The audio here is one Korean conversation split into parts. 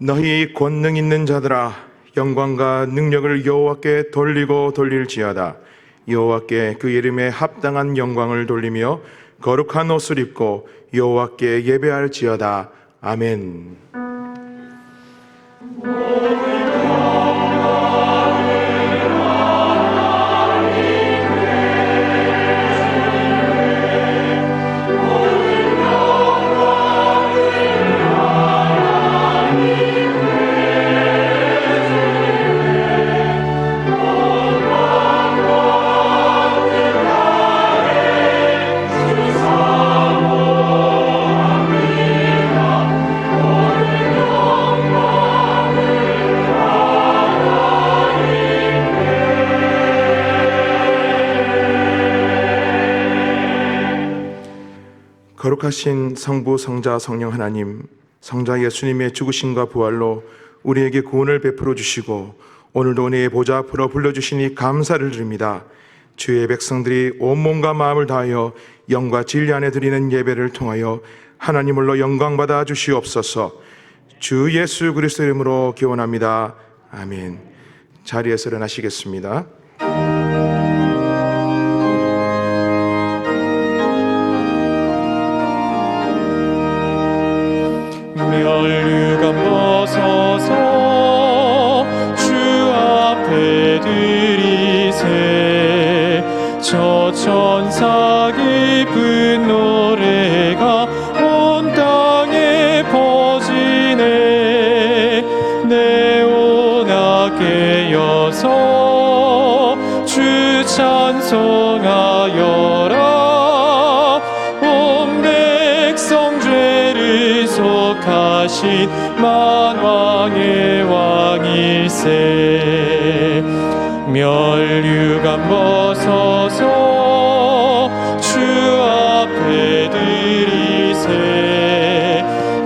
너희 권능 있는 자들아, 영광과 능력을 여호와께 돌리고 돌릴지어다. 여호와께 그 이름에 합당한 영광을 돌리며 거룩한 옷을 입고 여호와께 예배할지어다. 아멘. 거룩하신 성부, 성자, 성령 하나님, 성자 예수님의 죽으심과 부활로 우리에게 구원을 베풀어 주시고 오늘도 은혜의 보좌 앞으로 불러주시니 감사를 드립니다. 주의 백성들이 온몸과 마음을 다하여 영과 진리 안에 드리는 예배를 통하여 하나님을로 영광받아 주시옵소서. 주 예수 그리스도 이름으로 기원합니다. 아멘. 자리에서 일어나시겠습니다. 멸류관 벗어서 주 앞에 드리세. 저 천사 기쁜 노래가 온 땅에 퍼지네. 네오나 깨어서 주 찬송하여라. 온 백성 죄를 속하신 만왕의 왕일세. 멸류관 벗어서 주 앞에 드리세.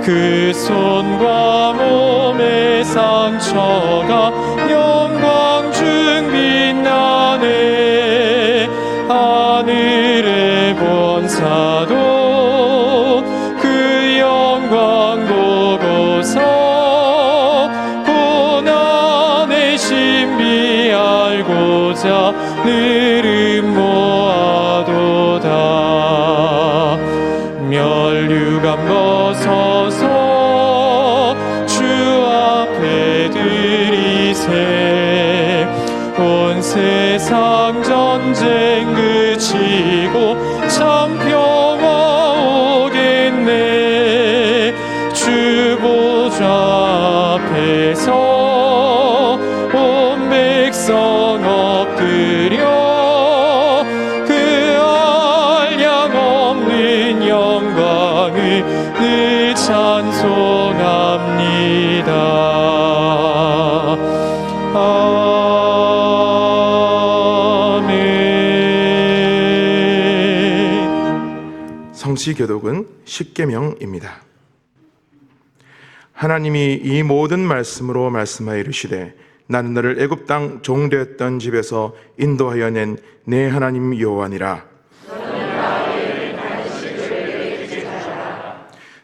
그 손과 몸의 상처가 영광 중 빛나네. 하늘의 본사도 그 영광 보고서 고난의 신비 알고자 느름 모아도다. 멸류관 벗어서 주 앞에 드리세. 온 세상 전쟁 그치고 참 평화 오겠네. 주 보좌 앞에서 온 백성 엎드려 그 한량 없는 영광을 늘 찬송합니다. 성시교독은 십계명입니다. 하나님이 이 모든 말씀으로 말씀하여 이르시되 나는 너를 애굽 땅 종되었던 집에서 인도하여 낸 내 하나님 여호와니라.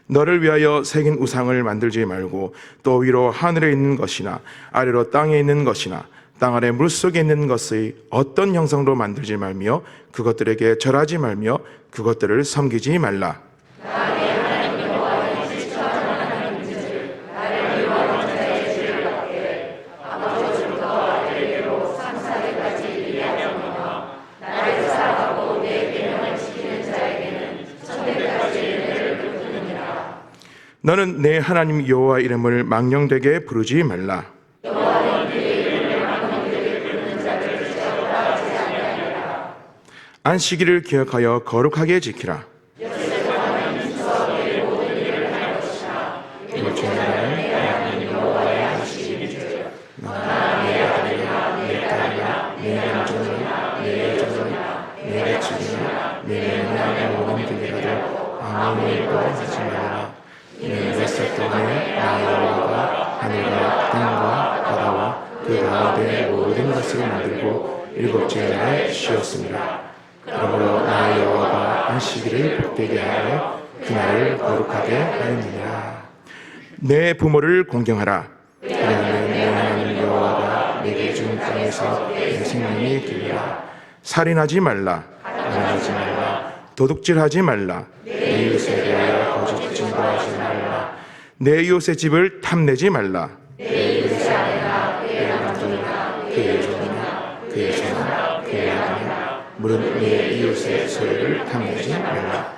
너를 위하여 새긴 우상을 만들지 말고 또 위로 하늘에 있는 것이나 아래로 땅에 있는 것이나 땅 아래 물속에 있는 것의 어떤 형상도 만들지 말며 그것들에게 절하지 말며 그것들을 섬기지 말라. 너는 내 하나님 여호와 이름을 망령되게 부르지 말라. 안식일을 기억하여 거룩하게 지키라. 만들고 일곱째 날에 쉬었습니다. 그러므로 나 여호와가 안식일을 복되게 하여 그날을 거룩하게 하였느니라. 내 부모를 공경하라. 왜냐하면 내 하나님 여호와가 내게 준 땅에서 내 생명이 길리라. 살인하지 말라. 가늠하지 말라. 도둑질하지 말라. 내 이웃에 대하여 거짓 증거하지 말라. 내 이웃의 집을 탐내지 말라. 내 이웃의 아내나 그의 남편이나 그의 종이나 그의 소나 그의 아들이나 무릇 내 이웃의 소유를 탐내지 말라.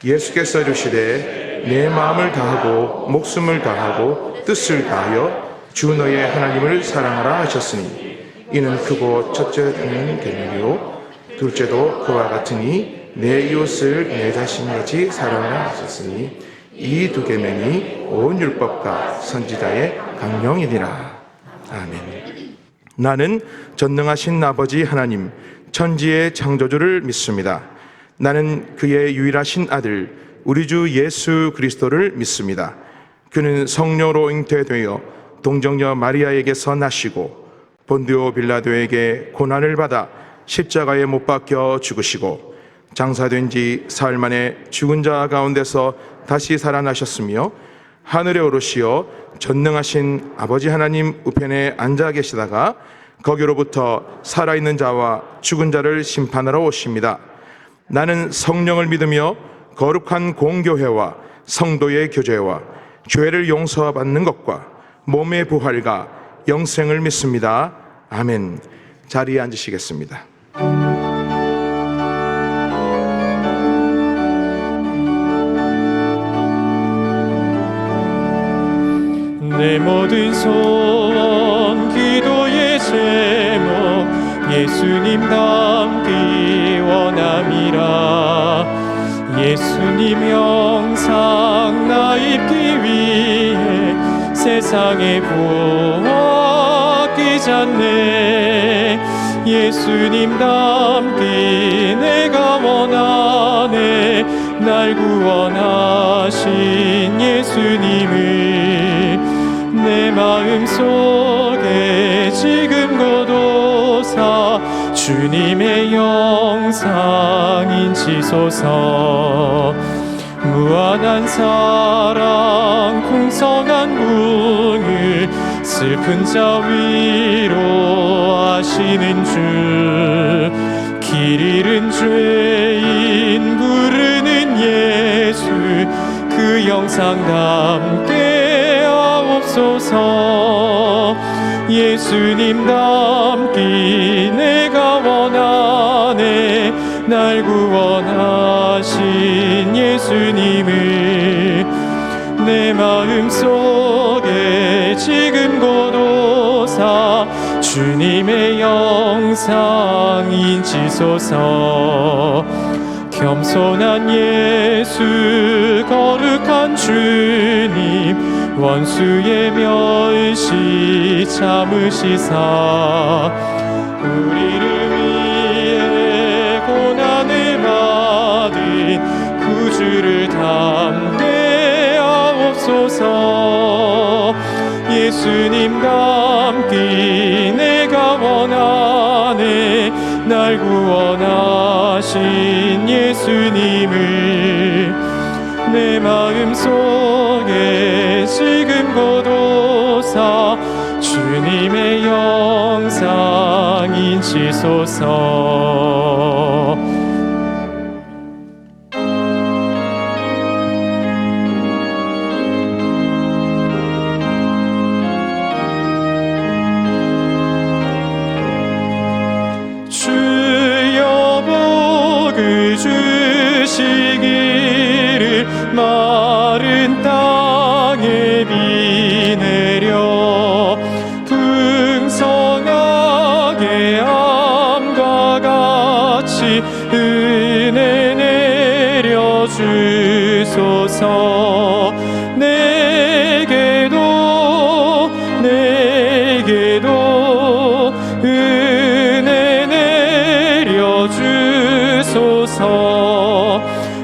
예수께서 이르시되 내 마음을 다하고 목숨을 다하고 뜻을 다하여 주 너의 하나님을 사랑하라 하셨으니 이는 크고 첫째는 계명이요 둘째도 그와 같으니 내 이웃을 내 자신같이 사랑하라 하셨으니 이 두 계명이 온 율법과 선지자의 강령이니라. 아멘. 나는 전능하신 아버지 하나님 천지의 창조주를 믿습니다. 나는 그의 유일하신 아들 우리 주 예수 그리스도를 믿습니다. 그는 성령으로 잉태되어 동정녀 마리아에게서 나시고 본디오 빌라도에게 고난을 받아 십자가에 못 박혀 죽으시고 장사된 지 사흘 만에 죽은 자 가운데서 다시 살아나셨으며 하늘에 오르시어 전능하신 아버지 하나님 우편에 앉아 계시다가 거기로부터 살아있는 자와 죽은 자를 심판하러 오십니다. 나는 성령을 믿으며 거룩한 공교회와 성도의 교제와 죄를 용서받는 것과 몸의 부활과 영생을 믿습니다. 아멘. 자리에 앉으시겠습니다. 내 모든 소원 기도의 제목 예수님 닮기 원함이라. 예수님 형상 나 입기 위해 세상에 보았기 잖네. 예수님 닮기 내가 원하네. 날 구원하신 예수님을 내 마음속에 지금 거둬사 주님의 영상 인치소서. 무한한 사랑 풍성한 궁을 슬픈 자 위로하시는 주. 길 잃은 죄인 부르는 예수 그 영상 담게 하옵소서. 예수님 닮기 내가 원하네. 날 구원하신 예수님을 내 마음속에 지금 거둬사 주님의 영상 인치소서. 겸손한 예수 거룩한 주님 원수의 멸시 참으시사 우리를 위해 고난을 받은 구주를 담게 하옵소서. 예수님 닮기 내가 원하네. 날 구원하신 예수님을 내 마음속에 지금 거둬사 주님의 영상 인치소서. 주시기를 마른 땅에 비 내려 풍성하게 암과 같이 은혜 내려 주소서. 내게도 은혜 내려 주소서.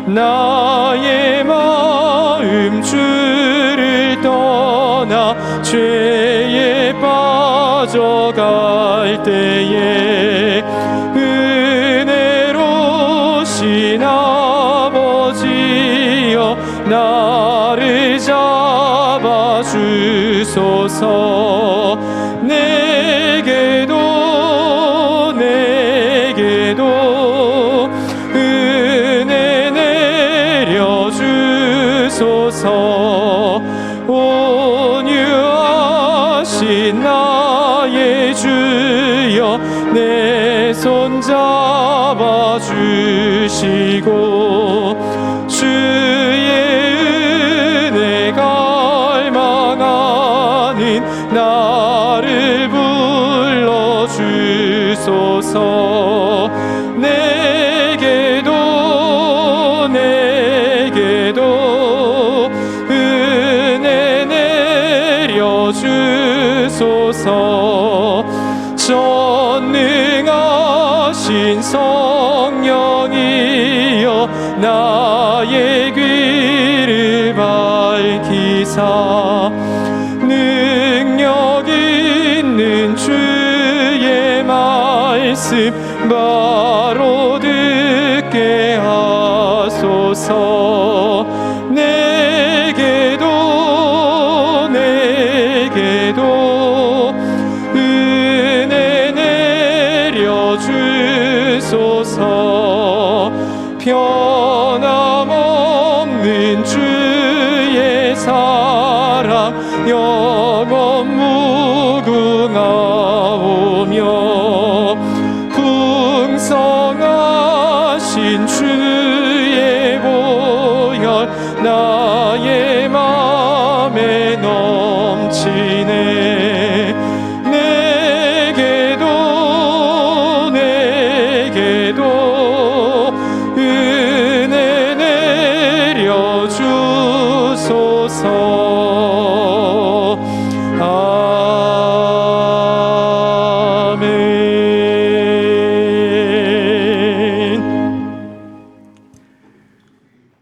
나의 마음 주를 떠나 죄에 빠져갈 때에 은혜로신 아버지여 나를 잡아주 주소서. 내게도 은혜 내려주소서. 온유하신 나의 주여 내 손 잡아주시고 주의 은혜 갈망하는 나를 불러주소서. 내게도 은혜 내려주소서. 전능하신 성령이여 나의 귀를 밝히사 능력 있는 주의 말씀 바로 듣게 하소서. 내게도 은혜 내려주소서. 변함없는 주의 사랑 영원 무궁하오며 풍성하신 주의 보혈 나의 맘에 넘치네. 내게도 은혜 내려주소서. 아멘.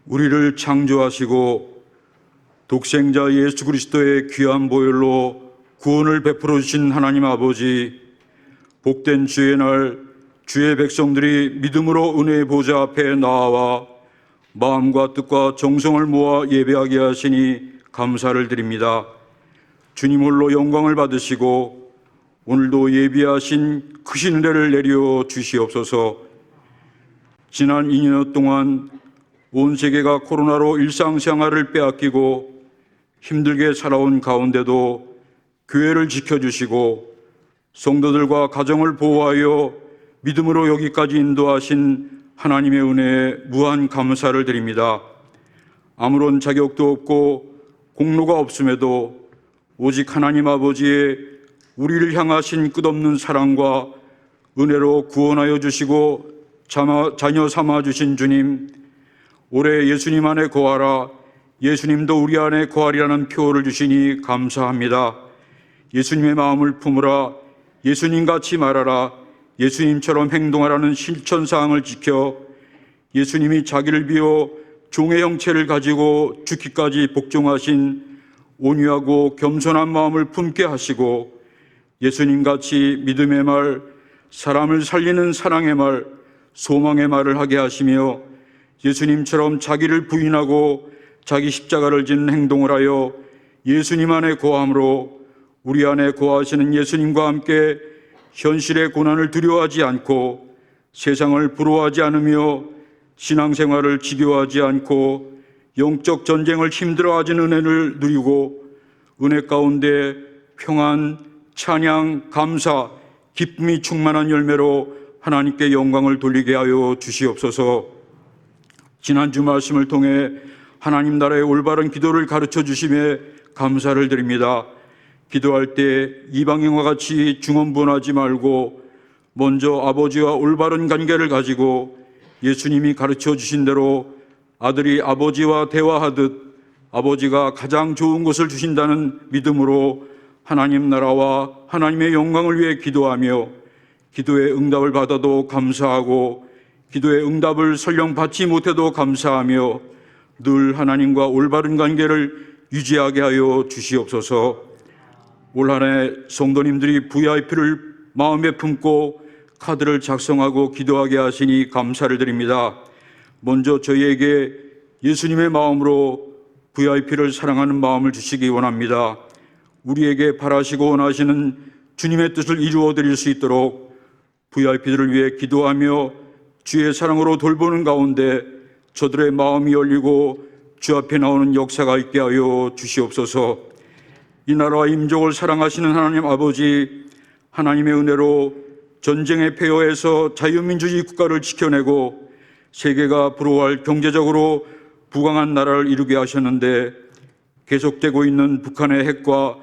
우리를 창조하시고 독생자 예수 그리스도의 귀한 보혈로 구원을 베풀어 주신 하나님 아버지, 복된 주의 날 주의 백성들이 믿음으로 은혜의 보좌 앞에 나와 마음과 뜻과 정성을 모아 예배하게 하시니 감사를 드립니다. 주님 홀로 영광을 받으시고 오늘도 예비하신 크신 은혜를 내려 주시옵소서. 지난 2년 동안 온 세계가 코로나로 일상생활을 빼앗기고 힘들게 살아온 가운데도 교회를 지켜주시고 성도들과 가정을 보호하여 믿음으로 여기까지 인도하신 하나님의 은혜에 무한 감사를 드립니다. 아무런 자격도 없고 공로가 없음에도 오직 하나님 아버지의 우리를 향하신 끝없는 사랑과 은혜로 구원하여 주시고 자녀 삼아 주신 주님, 올해 예수님 안에 거하라, 예수님도 우리 안에 거하리라는 표를 주시니 감사합니다. 예수님의 마음을 품으라, 예수님같이 말하라, 예수님처럼 행동하라는 실천사항을 지켜 예수님이 자기를 비워 종의 형체를 가지고 죽기까지 복종하신 온유하고 겸손한 마음을 품게 하시고 예수님같이 믿음의 말, 사람을 살리는 사랑의 말, 소망의 말을 하게 하시며 예수님처럼 자기를 부인하고 자기 십자가를 지는 행동을 하여 예수님 안에 거함으로 우리 안에 거하시는 예수님과 함께 현실의 고난을 두려워하지 않고 세상을 부러워하지 않으며 신앙생활을 지겨워하지 않고 영적 전쟁을 힘들어하는 은혜를 누리고 은혜 가운데 평안, 찬양, 감사, 기쁨이 충만한 열매로 하나님께 영광을 돌리게 하여 주시옵소서. 지난주 말씀을 통해 하나님 나라의 올바른 기도를 가르쳐 주심에 감사를 드립니다. 기도할 때 이방인과 같이 중언부언하지 말고 먼저 아버지와 올바른 관계를 가지고 예수님이 가르쳐 주신 대로 아들이 아버지와 대화하듯 아버지가 가장 좋은 것을 주신다는 믿음으로 하나님 나라와 하나님의 영광을 위해 기도하며 기도의 응답을 받아도 감사하고 기도의 응답을 설령 받지 못해도 감사하며 늘 하나님과 올바른 관계를 유지하게 하여 주시옵소서. 올 한 해 성도님들이 VIP를 마음에 품고 카드를 작성하고 기도하게 하시니 감사를 드립니다. 먼저 저희에게 예수님의 마음으로 VIP를 사랑하는 마음을 주시기 원합니다. 우리에게 바라시고 원하시는 주님의 뜻을 이루어 드릴 수 있도록 VIP들을 위해 기도하며 주의 사랑으로 돌보는 가운데 저들의 마음이 열리고 주 앞에 나오는 역사가 있게 하여 주시옵소서. 이 나라와 민족을 사랑하시는 하나님 아버지, 하나님의 은혜로 전쟁의 폐허에서 자유민주주의 국가를 지켜내고 세계가 부러워할 경제적으로 부강한 나라를 이루게 하셨는데, 계속되고 있는 북한의 핵과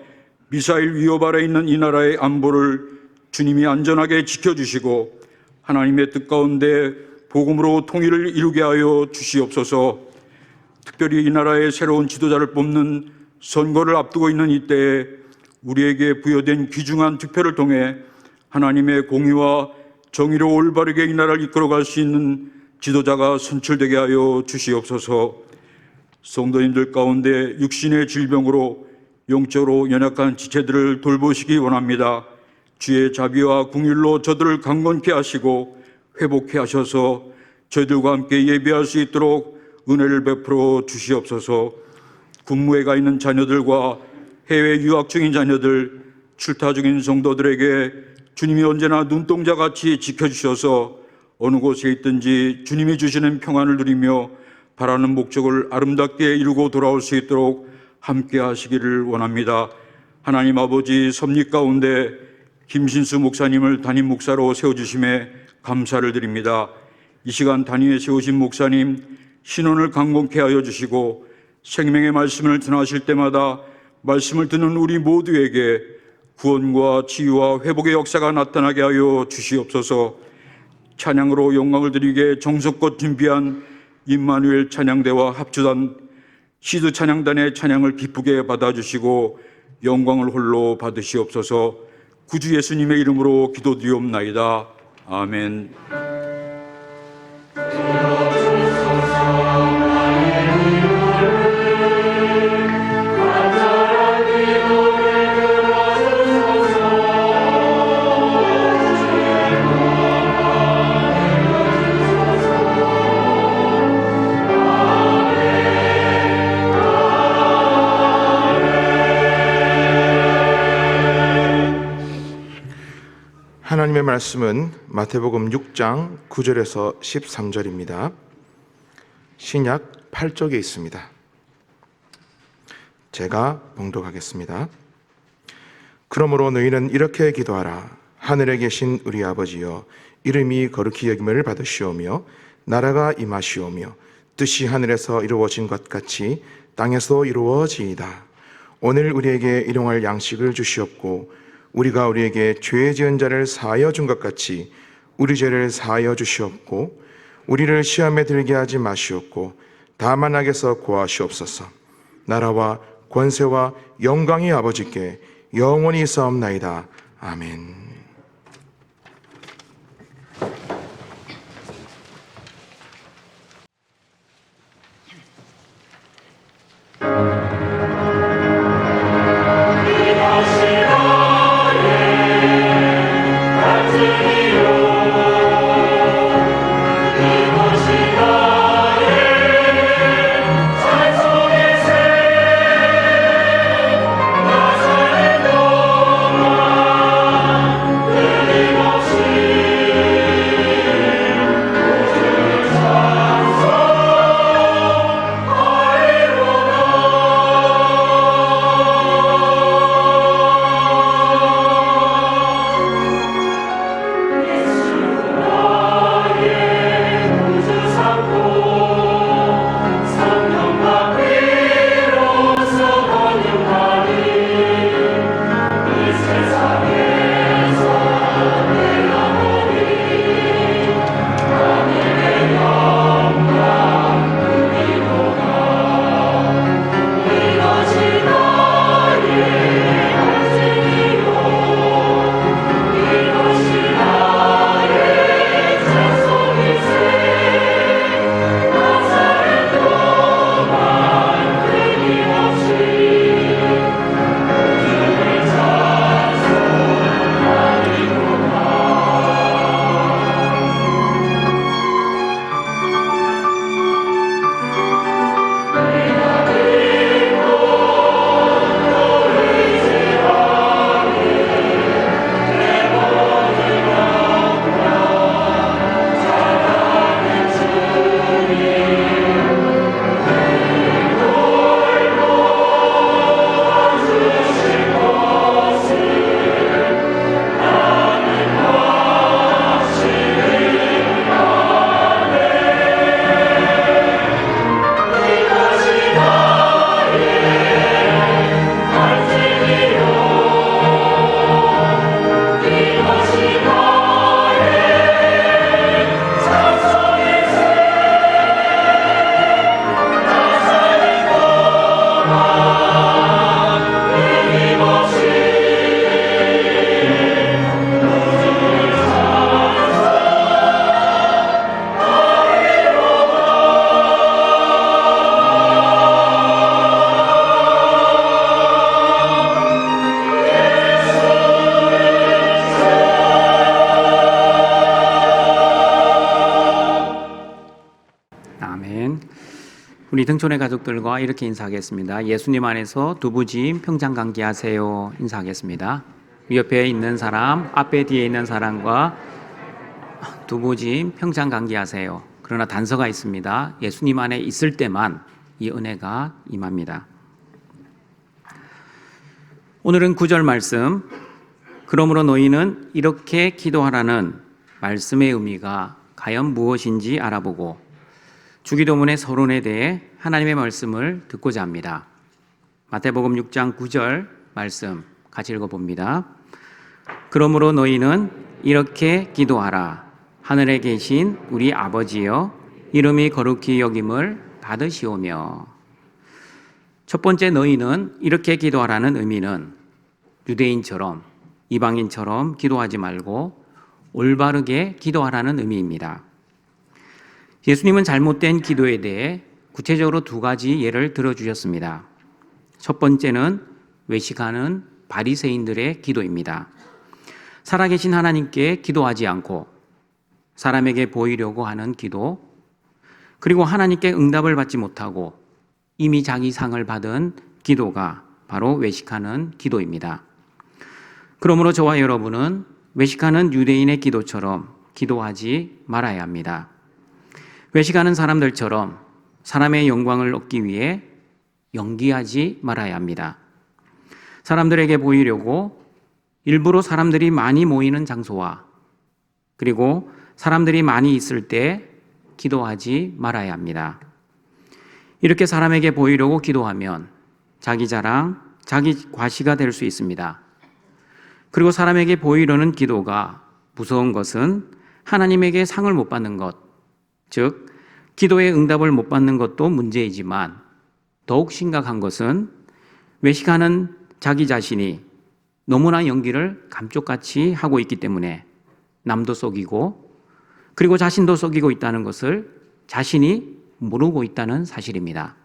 미사일 위협 아래 있는 이 나라의 안보를 주님이 안전하게 지켜주시고 하나님의 뜻 가운데 복음으로 통일을 이루게 하여 주시옵소서. 특별히 이 나라의 새로운 지도자를 뽑는 선거를 앞두고 있는 이때에 우리에게 부여된 귀중한 투표를 통해 하나님의 공의와 정의로 올바르게 이 나라를 이끌어갈 수 있는 지도자가 선출되게 하여 주시옵소서. 성도님들 가운데 육신의 질병으로 영적으로 연약한 지체들을 돌보시기 원합니다. 주의 자비와 긍휼로 저들을 강건케 하시고 회복케 하셔서 저희들과 함께 예배할 수 있도록 은혜를 베풀어 주시옵소서. 군무에 가 있는 자녀들과 해외 유학 중인 자녀들, 출타 중인 성도들에게 주님이 언제나 눈동자같이 지켜주셔서 어느 곳에 있든지 주님이 주시는 평안을 누리며 바라는 목적을 아름답게 이루고 돌아올 수 있도록 함께 하시기를 원합니다. 하나님 아버지, 섭리 가운데 김신수 목사님을 담임 목사로 세워주심에 감사를 드립니다. 이 시간 단위에 세우신 목사님 신원을 강건케 하여 주시고 생명의 말씀을 전하실 때마다 말씀을 듣는 우리 모두에게 구원과 치유와 회복의 역사가 나타나게 하여 주시옵소서. 찬양으로 영광을 드리게 정성껏 준비한 임마누엘 찬양대와 합주단 시드 찬양단의 찬양을 기쁘게 받아주시고 영광을 홀로 받으시옵소서. 구주 예수님의 이름으로 기도드리옵나이다. 아멘. 하나님의 말씀은 마태복음 6장 9절에서 13절입니다. 신약 8쪽에 있습니다. 제가 봉독하겠습니다. 그러므로 너희는 이렇게 기도하라. 하늘에 계신 우리 아버지여, 이름이 거룩히 여김을 받으시오며 나라가 임하시오며 뜻이 하늘에서 이루어진 것 같이 땅에서 이루어지이다. 오늘 우리에게 일용할 양식을 주시옵고 우리가 우리에게 죄 지은 자를 사하여 준 것 같이 우리 죄를 사하여 주시옵고 우리를 시험에 들게 하지 마시옵고 다만 악에서 구하시옵소서. 나라와 권세와 영광이 아버지께 영원히 있사옵나이다. 아멘. 우리 등촌의 가족들과 이렇게 인사하겠습니다. 예수님 안에서 두부짐 평장 강기하세요. 인사하겠습니다. 옆에 있는 사람, 앞에 뒤에 있는 사람과 두부짐 평장 강기하세요. 그러나 단서가 있습니다. 예수님 안에 있을 때만 이 은혜가 임합니다. 오늘은 9절 말씀, 그러므로 너희는 이렇게 기도하라는 말씀의 의미가 과연 무엇인지 알아보고 주기도문의 서론에 대해 하나님의 말씀을 듣고자 합니다. 마태복음 6장 9절 말씀 같이 읽어봅니다. 그러므로 너희는 이렇게 기도하라. 하늘에 계신 우리 아버지여, 이름이 거룩히 여김을 받으시오며. 첫 번째 너희는 이렇게 기도하라는 의미는 유대인처럼 이방인처럼 기도하지 말고 올바르게 기도하라는 의미입니다. 예수님은 잘못된 기도에 대해 구체적으로 두 가지 예를 들어주셨습니다. 첫 번째는 외식하는 바리새인들의 기도입니다. 살아계신 하나님께 기도하지 않고 사람에게 보이려고 하는 기도, 그리고 하나님께 응답을 받지 못하고 이미 자기 상을 받은 기도가 바로 외식하는 기도입니다. 그러므로 저와 여러분은 외식하는 유대인의 기도처럼 기도하지 말아야 합니다. 외식하는 사람들처럼 사람의 영광을 얻기 위해 연기하지 말아야 합니다. 사람들에게 보이려고 일부러 사람들이 많이 모이는 장소와 그리고 사람들이 많이 있을 때 기도하지 말아야 합니다. 이렇게 사람에게 보이려고 기도하면 자기 자랑, 자기 과시가 될 수 있습니다. 그리고 사람에게 보이려는 기도가 무서운 것은 하나님에게 상을 못 받는 것, 즉 기도의 응답을 못 받는 것도 문제이지만 더욱 심각한 것은 외식하는 자기 자신이 너무나 연기를 감쪽같이 하고 있기 때문에 남도 속이고 그리고 자신도 속이고 있다는 것을 자신이 모르고 있다는 사실입니다.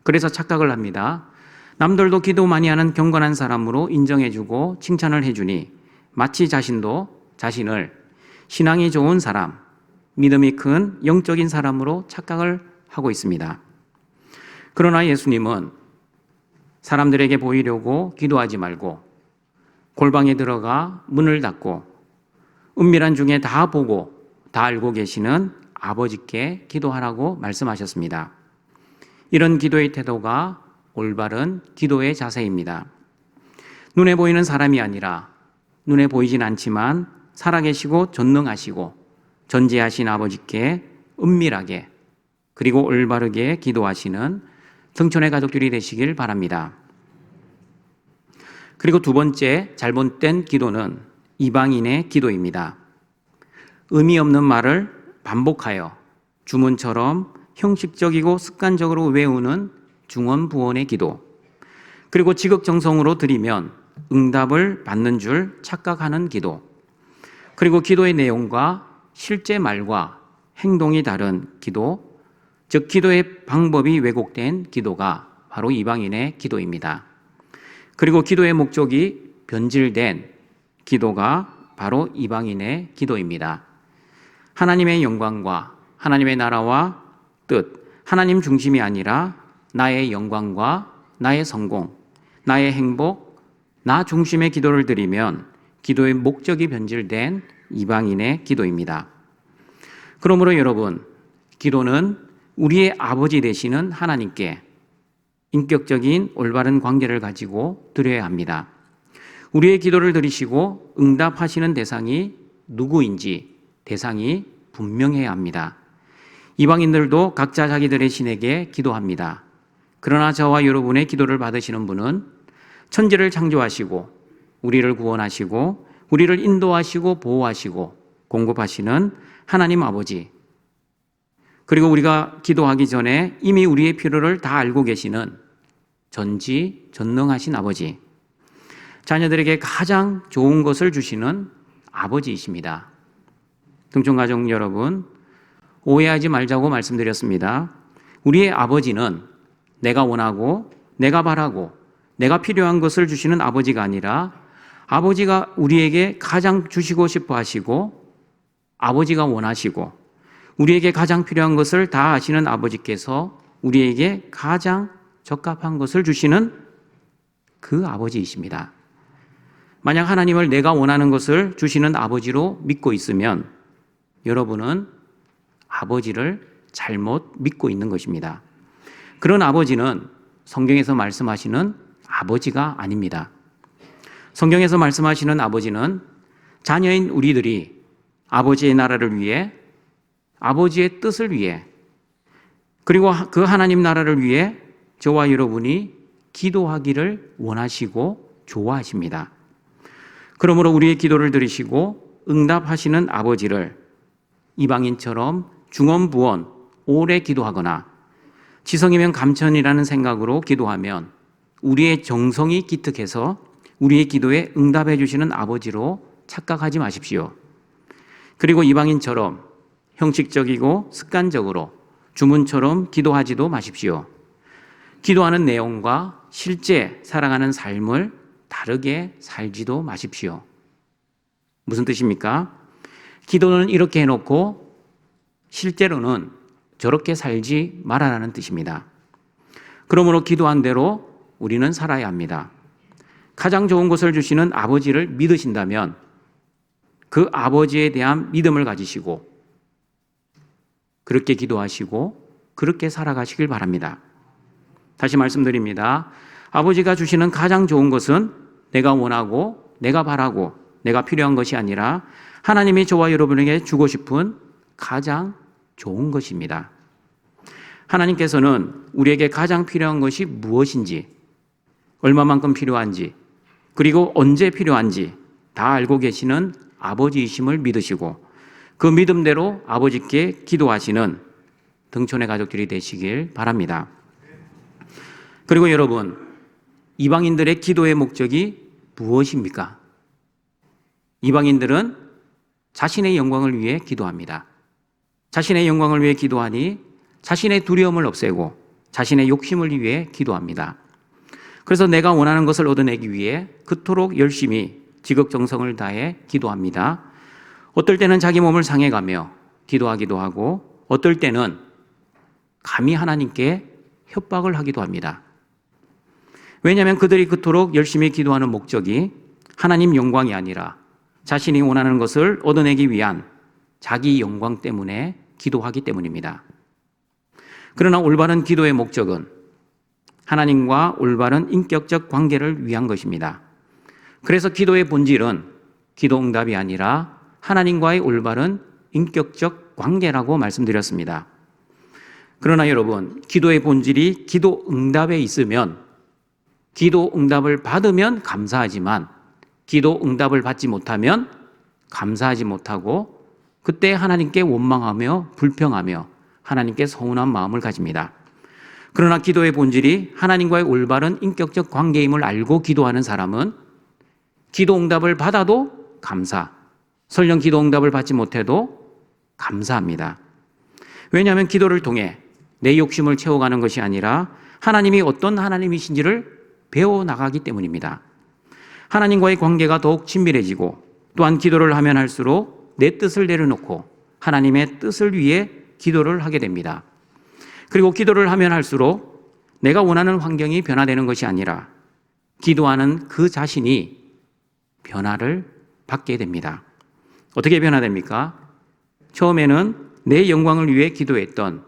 그래서 착각을 합니다. 남들도 기도 많이 하는 경건한 사람으로 인정해주고 칭찬을 해주니 마치 자신도 자신을 신앙이 좋은 사람, 믿음이 큰 영적인 사람으로 착각을 하고 있습니다. 그러나 예수님은 사람들에게 보이려고 기도하지 말고 골방에 들어가 문을 닫고 은밀한 중에 다 보고 다 알고 계시는 아버지께 기도하라고 말씀하셨습니다. 이런 기도의 태도가 올바른 기도의 자세입니다. 눈에 보이는 사람이 아니라 눈에 보이진 않지만 살아계시고 전능하시고 전지하신 아버지께 은밀하게 그리고 올바르게 기도하시는 등촌의 가족들이 되시길 바랍니다. 그리고 두 번째 잘못된 기도는 이방인의 기도입니다. 의미 없는 말을 반복하여 주문처럼 형식적이고 습관적으로 외우는 중언부언의 기도, 그리고 지극정성으로 드리면 응답을 받는 줄 착각하는 기도, 그리고 기도의 내용과 실제 말과 행동이 다른 기도, 즉 기도의 방법이 왜곡된 기도가 바로 이방인의 기도입니다. 그리고 기도의 목적이 변질된 기도가 바로 이방인의 기도입니다. 하나님의 영광과 하나님의 나라와 뜻, 하나님 중심이 아니라 나의 영광과 나의 성공, 나의 행복, 나 중심의 기도를 드리면 기도의 목적이 변질된 이방인의 기도입니다. 그러므로 여러분, 기도는 우리의 아버지 되시는 하나님께 인격적인 올바른 관계를 가지고 드려야 합니다. 우리의 기도를 들으시고 응답하시는 대상이 누구인지 대상이 분명해야 합니다. 이방인들도 각자 자기들의 신에게 기도합니다. 그러나 저와 여러분의 기도를 받으시는 분은 천지를 창조하시고 우리를 구원하시고 우리를 인도하시고 보호하시고 공급하시는 하나님 아버지, 그리고 우리가 기도하기 전에 이미 우리의 필요를 다 알고 계시는 전지전능하신 아버지, 자녀들에게 가장 좋은 것을 주시는 아버지이십니다. 등촌가족 여러분, 오해하지 말자고 말씀드렸습니다. 우리의 아버지는 내가 원하고 내가 바라고 내가 필요한 것을 주시는 아버지가 아니라 아버지가 우리에게 가장 주시고 싶어 하시고 아버지가 원하시고 우리에게 가장 필요한 것을 다 아시는 아버지께서 우리에게 가장 적합한 것을 주시는 그 아버지이십니다. 만약 하나님을 내가 원하는 것을 주시는 아버지로 믿고 있으면 여러분은 아버지를 잘못 믿고 있는 것입니다. 그런 아버지는 성경에서 말씀하시는 아버지가 아닙니다. 성경에서 말씀하시는 아버지는 자녀인 우리들이 아버지의 나라를 위해, 아버지의 뜻을 위해, 그리고 그 하나님 나라를 위해 저와 여러분이 기도하기를 원하시고 좋아하십니다. 그러므로 우리의 기도를 들으시고 응답하시는 아버지를 이방인처럼 중언부언 오래 기도하거나 지성이면 감천이라는 생각으로 기도하면 우리의 정성이 기특해서 우리의 기도에 응답해 주시는 아버지로 착각하지 마십시오. 그리고 이방인처럼 형식적이고 습관적으로 주문처럼 기도하지도 마십시오. 기도하는 내용과 실제 살아가는 삶을 다르게 살지도 마십시오. 무슨 뜻입니까? 기도는 이렇게 해놓고 실제로는 저렇게 살지 말아라는 뜻입니다. 그러므로 기도한 대로 우리는 살아야 합니다. 가장 좋은 것을 주시는 아버지를 믿으신다면 그 아버지에 대한 믿음을 가지시고 그렇게 기도하시고 그렇게 살아가시길 바랍니다. 다시 말씀드립니다. 아버지가 주시는 가장 좋은 것은 내가 원하고 내가 바라고 내가 필요한 것이 아니라 하나님이 저와 여러분에게 주고 싶은 가장 좋은 것입니다. 하나님께서는 우리에게 가장 필요한 것이 무엇인지, 얼마만큼 필요한지, 그리고 언제 필요한지 다 알고 계시는 아버지이심을 믿으시고 그 믿음대로 아버지께 기도하시는 등촌의 가족들이 되시길 바랍니다. 그리고 여러분, 이방인들의 기도의 목적이 무엇입니까? 이방인들은 자신의 영광을 위해 기도합니다. 자신의 영광을 위해 기도하니 자신의 두려움을 없애고 자신의 욕심을 위해 기도합니다. 그래서 내가 원하는 것을 얻어내기 위해 그토록 열심히 지극정성을 다해 기도합니다. 어떨 때는 자기 몸을 상해가며 기도하기도 하고 어떨 때는 감히 하나님께 협박을 하기도 합니다. 왜냐하면 그들이 그토록 열심히 기도하는 목적이 하나님 영광이 아니라 자신이 원하는 것을 얻어내기 위한 자기 영광 때문에 기도하기 때문입니다. 그러나 올바른 기도의 목적은 하나님과 올바른 인격적 관계를 위한 것입니다. 그래서 기도의 본질은 기도 응답이 아니라 하나님과의 올바른 인격적 관계라고 말씀드렸습니다. 그러나 여러분, 기도의 본질이 기도 응답에 있으면 기도 응답을 받으면 감사하지만 기도 응답을 받지 못하면 감사하지 못하고 그때 하나님께 원망하며 불평하며 하나님께 서운한 마음을 가집니다. 그러나 기도의 본질이 하나님과의 올바른 인격적 관계임을 알고 기도하는 사람은 기도 응답을 받아도 감사, 설령 기도 응답을 받지 못해도 감사합니다. 왜냐하면 기도를 통해 내 욕심을 채워가는 것이 아니라 하나님이 어떤 하나님이신지를 배워나가기 때문입니다. 하나님과의 관계가 더욱 친밀해지고 또한 기도를 하면 할수록 내 뜻을 내려놓고 하나님의 뜻을 위해 기도를 하게 됩니다. 그리고 기도를 하면 할수록 내가 원하는 환경이 변화되는 것이 아니라 기도하는 그 자신이 변화를 받게 됩니다. 어떻게 변화됩니까? 처음에는 내 영광을 위해 기도했던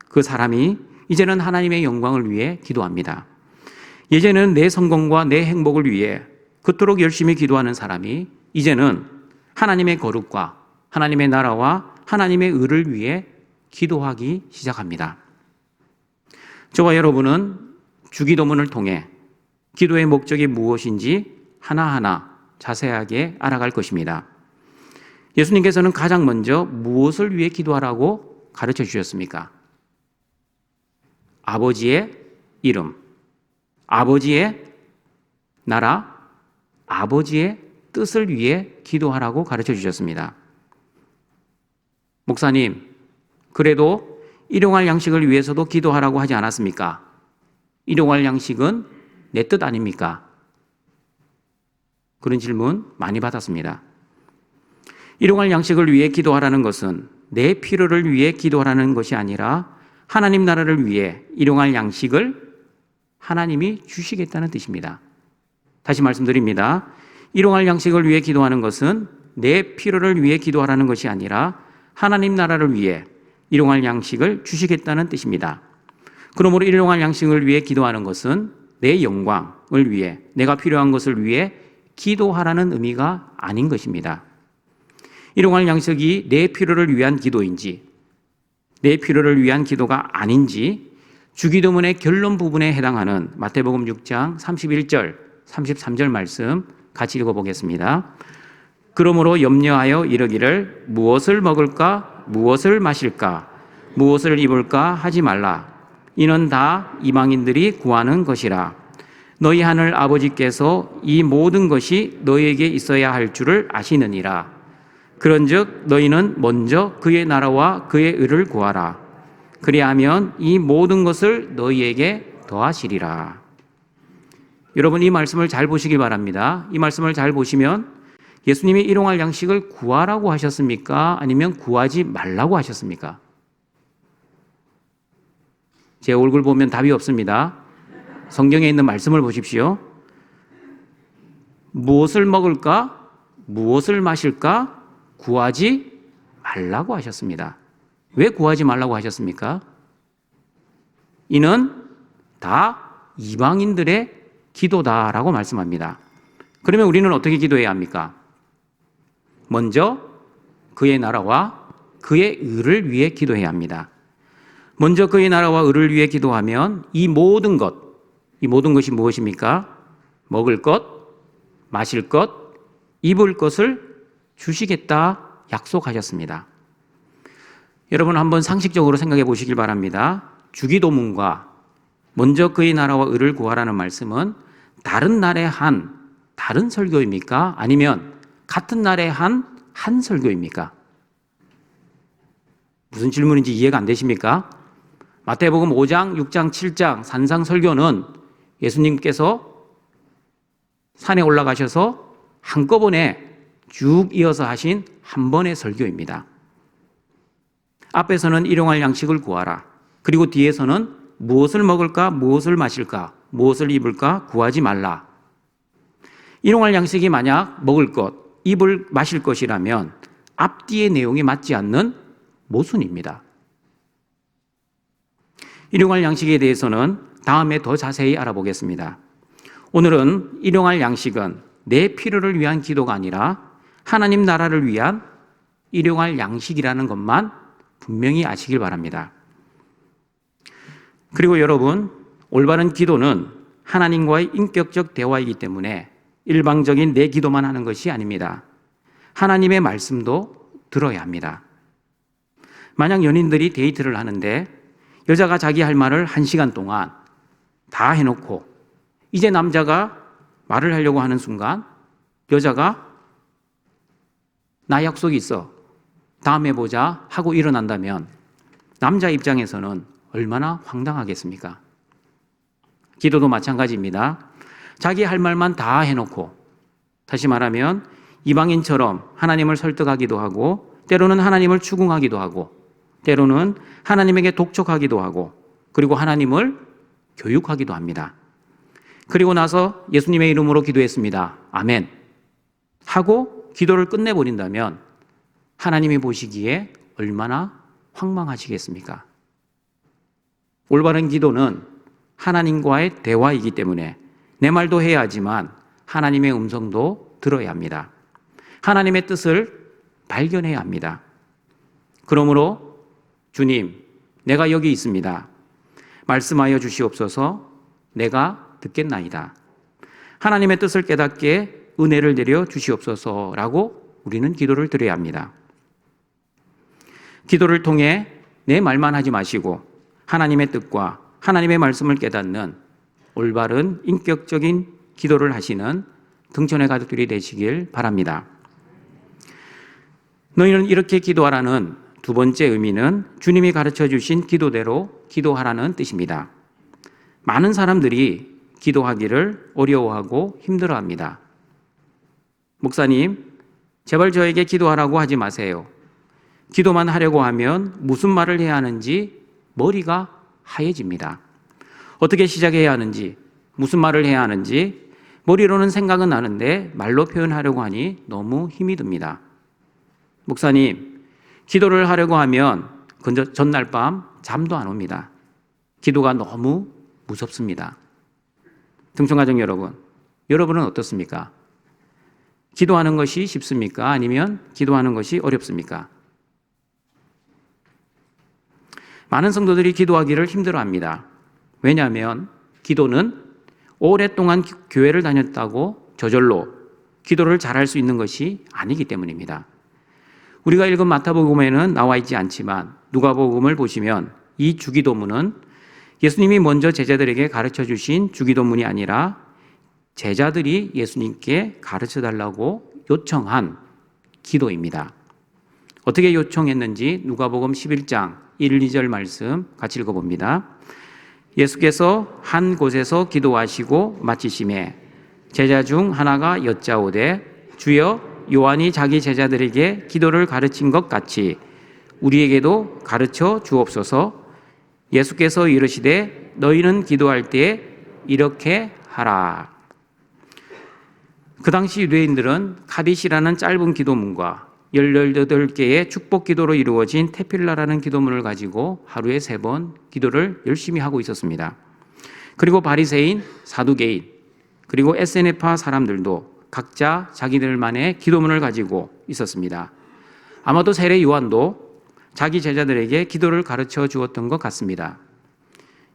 그 사람이 이제는 하나님의 영광을 위해 기도합니다. 예전에는 내 성공과 내 행복을 위해 그토록 열심히 기도하는 사람이 이제는 하나님의 거룩과 하나님의 나라와 하나님의 의를 위해 기도하기 시작합니다. 저와 여러분은 주기도문을 통해 기도의 목적이 무엇인지 하나하나 자세하게 알아갈 것입니다. 예수님께서는 가장 먼저 무엇을 위해 기도하라고 가르쳐 주셨습니까? 아버지의 이름, 아버지의 나라, 아버지의 뜻을 위해 기도하라고 가르쳐 주셨습니다. 목사님, 그래도 일용할 양식을 위해서도 기도하라고 하지 않았습니까? 일용할 양식은 내 뜻 아닙니까? 그런 질문 많이 받았습니다. 일용할 양식을 위해 기도하라는 것은 내 필요를 위해 기도하라는 것이 아니라 하나님 나라를 위해 일용할 양식을 하나님이 주시겠다는 뜻입니다. 다시 말씀드립니다. 일용할 양식을 위해 기도하는 것은 내 필요를 위해 기도하라는 것이 아니라 하나님 나라를 위해 일용할 양식을 주시겠다는 뜻입니다. 그러므로 일용할 양식을 위해 기도하는 것은 내 영광을 위해, 내가 필요한 것을 위해 기도하라는 의미가 아닌 것입니다. 일용할 양식이 내 필요를 위한 기도인지 내 필요를 위한 기도가 아닌지 주기도문의 결론 부분에 해당하는 마태복음 6장 31절, 33절 말씀 같이 읽어보겠습니다. 그러므로 염려하여 이르기를 무엇을 먹을까, 무엇을 마실까, 무엇을 입을까 하지 말라. 이는 다 이방인들이 구하는 것이라. 너희 하늘 아버지께서 이 모든 것이 너희에게 있어야 할 줄을 아시느니라. 그런즉 너희는 먼저 그의 나라와 그의 의를 구하라. 그리하면 이 모든 것을 너희에게 더하시리라. 여러분, 이 말씀을 잘 보시길 바랍니다. 이 말씀을 잘 보시면 예수님이 일용할 양식을 구하라고 하셨습니까? 아니면 구하지 말라고 하셨습니까? 제 얼굴 보면 답이 없습니다. 성경에 있는 말씀을 보십시오. 무엇을 먹을까? 무엇을 마실까? 구하지 말라고 하셨습니다. 왜 구하지 말라고 하셨습니까? 이는 다 이방인들의 기도다라고 말씀합니다. 그러면 우리는 어떻게 기도해야 합니까? 먼저 그의 나라와 그의 의를 위해 기도해야 합니다. 먼저 그의 나라와 의를 위해 기도하면 이 모든 것이 무엇입니까? 먹을 것, 마실 것, 입을 것을 주시겠다 약속하셨습니다. 여러분, 한번 상식적으로 생각해 보시길 바랍니다. 주기도문과 먼저 그의 나라와 의를 구하라는 말씀은 다른 날의 다른 설교입니까? 아니면 같은 날의 한 설교입니까? 무슨 질문인지 이해가 안 되십니까? 마태복음 5장, 6장, 7장 산상 설교는 예수님께서 산에 올라가셔서 한꺼번에 쭉 이어서 하신 한 번의 설교입니다. 앞에서는 일용할 양식을 구하라. 그리고 뒤에서는 무엇을 먹을까, 무엇을 마실까, 무엇을 입을까 구하지 말라. 일용할 양식이 만약 먹을 것, 마실 것이라면 앞뒤의 내용이 맞지 않는 모순입니다. 일용할 양식에 대해서는 다음에 더 자세히 알아보겠습니다. 오늘은 일용할 양식은 내 필요를 위한 기도가 아니라 하나님 나라를 위한 일용할 양식이라는 것만 분명히 아시길 바랍니다. 그리고 여러분, 올바른 기도는 하나님과의 인격적 대화이기 때문에 일방적인 내 기도만 하는 것이 아닙니다. 하나님의 말씀도 들어야 합니다. 만약 연인들이 데이트를 하는데 여자가 자기 할 말을 1시간 동안 다 해놓고 이제 남자가 말을 하려고 하는 순간 여자가 나 약속이 있어, 다음에 보자 하고 일어난다면 남자 입장에서는 얼마나 황당하겠습니까? 기도도 마찬가지입니다. 자기 할 말만 다 해놓고, 다시 말하면 이방인처럼 하나님을 설득하기도 하고, 때로는 하나님을 추궁하기도 하고, 때로는 하나님에게 독촉하기도 하고, 그리고 하나님을 교육하기도 합니다. 그리고 나서 예수님의 이름으로 기도했습니다. 아멘 하고 기도를 끝내버린다면 하나님이 보시기에 얼마나 황망하시겠습니까? 올바른 기도는 하나님과의 대화이기 때문에 내 말도 해야 하지만 하나님의 음성도 들어야 합니다. 하나님의 뜻을 발견해야 합니다. 그러므로 주님, 내가 여기 있습니다. 말씀하여 주시옵소서. 내가 듣겠나이다. 하나님의 뜻을 깨닫게 은혜를 내려 주시옵소서라고 우리는 기도를 드려야 합니다. 기도를 통해 내 말만 하지 마시고 하나님의 뜻과 하나님의 말씀을 깨닫는 올바른 인격적인 기도를 하시는 등촌의 가족들이 되시길 바랍니다. 너희는 이렇게 기도하라는 두 번째 의미는 주님이 가르쳐 주신 기도대로 기도하라는 뜻입니다. 많은 사람들이 기도하기를 어려워하고 힘들어합니다. 목사님, 제발 저에게 기도하라고 하지 마세요. 기도만 하려고 하면 무슨 말을 해야 하는지 머리가 하얘집니다. 어떻게 시작해야 하는지, 무슨 말을 해야 하는지 머리로는 생각은 나는데 말로 표현하려고 하니 너무 힘이 듭니다. 목사님, 기도를 하려고 하면 전날 밤 잠도 안 옵니다. 기도가 너무 무섭습니다. 등촌가족 여러분, 여러분은 어떻습니까? 기도하는 것이 쉽습니까? 아니면 기도하는 것이 어렵습니까? 많은 성도들이 기도하기를 힘들어합니다. 왜냐하면 기도는 오랫동안 교회를 다녔다고 저절로 기도를 잘할 수 있는 것이 아니기 때문입니다. 우리가 읽은 마태복음에는 나와 있지 않지만 누가복음을 보시면 이 주기도문은 예수님이 먼저 제자들에게 가르쳐 주신 주기도문이 아니라 제자들이 예수님께 가르쳐 달라고 요청한 기도입니다. 어떻게 요청했는지 누가복음 11장 1, 2절 말씀 같이 읽어봅니다. 예수께서 한 곳에서 기도하시고 마치심에 제자 중 하나가 여짜오되 주여, 요한이 자기 제자들에게 기도를 가르친 것 같이 우리에게도 가르쳐 주옵소서. 예수께서 이르시되 너희는 기도할 때에 이렇게 하라. 그 당시 유대인들은 카디시라는 짧은 기도문과 18개의 축복 기도로 이루어진 테필라라는 기도문을 가지고 하루에 3번 기도를 열심히 하고 있었습니다. 그리고 바리새인, 사두개인, 그리고 에세네파 사람들도 각자 자기들만의 기도문을 가지고 있었습니다. 아마도 세례 요한도 자기 제자들에게 기도를 가르쳐 주었던 것 같습니다.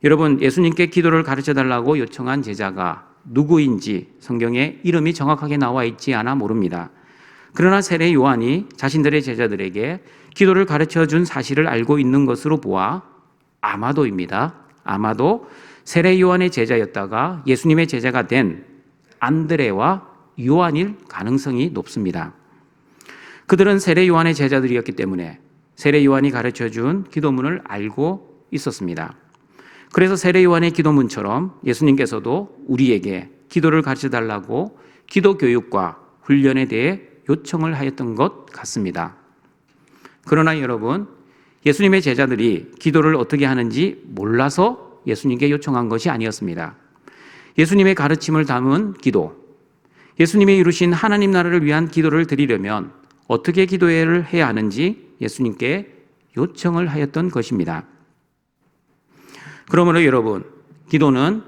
여러분, 예수님께 기도를 가르쳐 달라고 요청한 제자가 누구인지 성경에 이름이 정확하게 나와 있지 않아 모릅니다. 그러나 세례 요한이 자신들의 제자들에게 기도를 가르쳐 준 사실을 알고 있는 것으로 보아 아마도입니다. 아마도 세례 요한의 제자였다가 예수님의 제자가 된 안드레와 요한일 가능성이 높습니다. 그들은 세례 요한의 제자들이었기 때문에 세례 요한이 가르쳐 준 기도문을 알고 있었습니다. 그래서 세례 요한의 기도문처럼 예수님께서도 우리에게 기도를 가르쳐 달라고 기도 교육과 훈련에 대해 요청을 하였던 것 같습니다. 그러나 여러분, 예수님의 제자들이 기도를 어떻게 하는지 몰라서 예수님께 요청한 것이 아니었습니다. 예수님의 가르침을 담은 기도, 예수님이 이루신 하나님 나라를 위한 기도를 드리려면 어떻게 기도를 해야 하는지 예수님께 요청을 하였던 것입니다. 그러므로 여러분, 기도는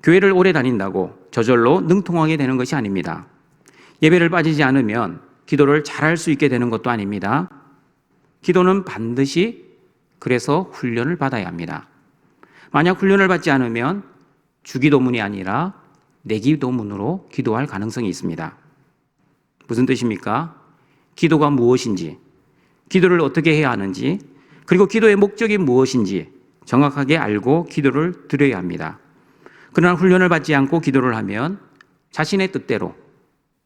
교회를 오래 다닌다고 저절로 능통하게 되는 것이 아닙니다. 예배를 빠지지 않으면 기도를 잘할 수 있게 되는 것도 아닙니다. 기도는 반드시 그래서 훈련을 받아야 합니다. 만약 훈련을 받지 않으면 주기도문이 아니라 내기도문으로 기도할 가능성이 있습니다. 무슨 뜻입니까? 기도가 무엇인지, 기도를 어떻게 해야 하는지, 그리고 기도의 목적이 무엇인지 정확하게 알고 기도를 드려야 합니다. 그러나 훈련을 받지 않고 기도를 하면 자신의 뜻대로,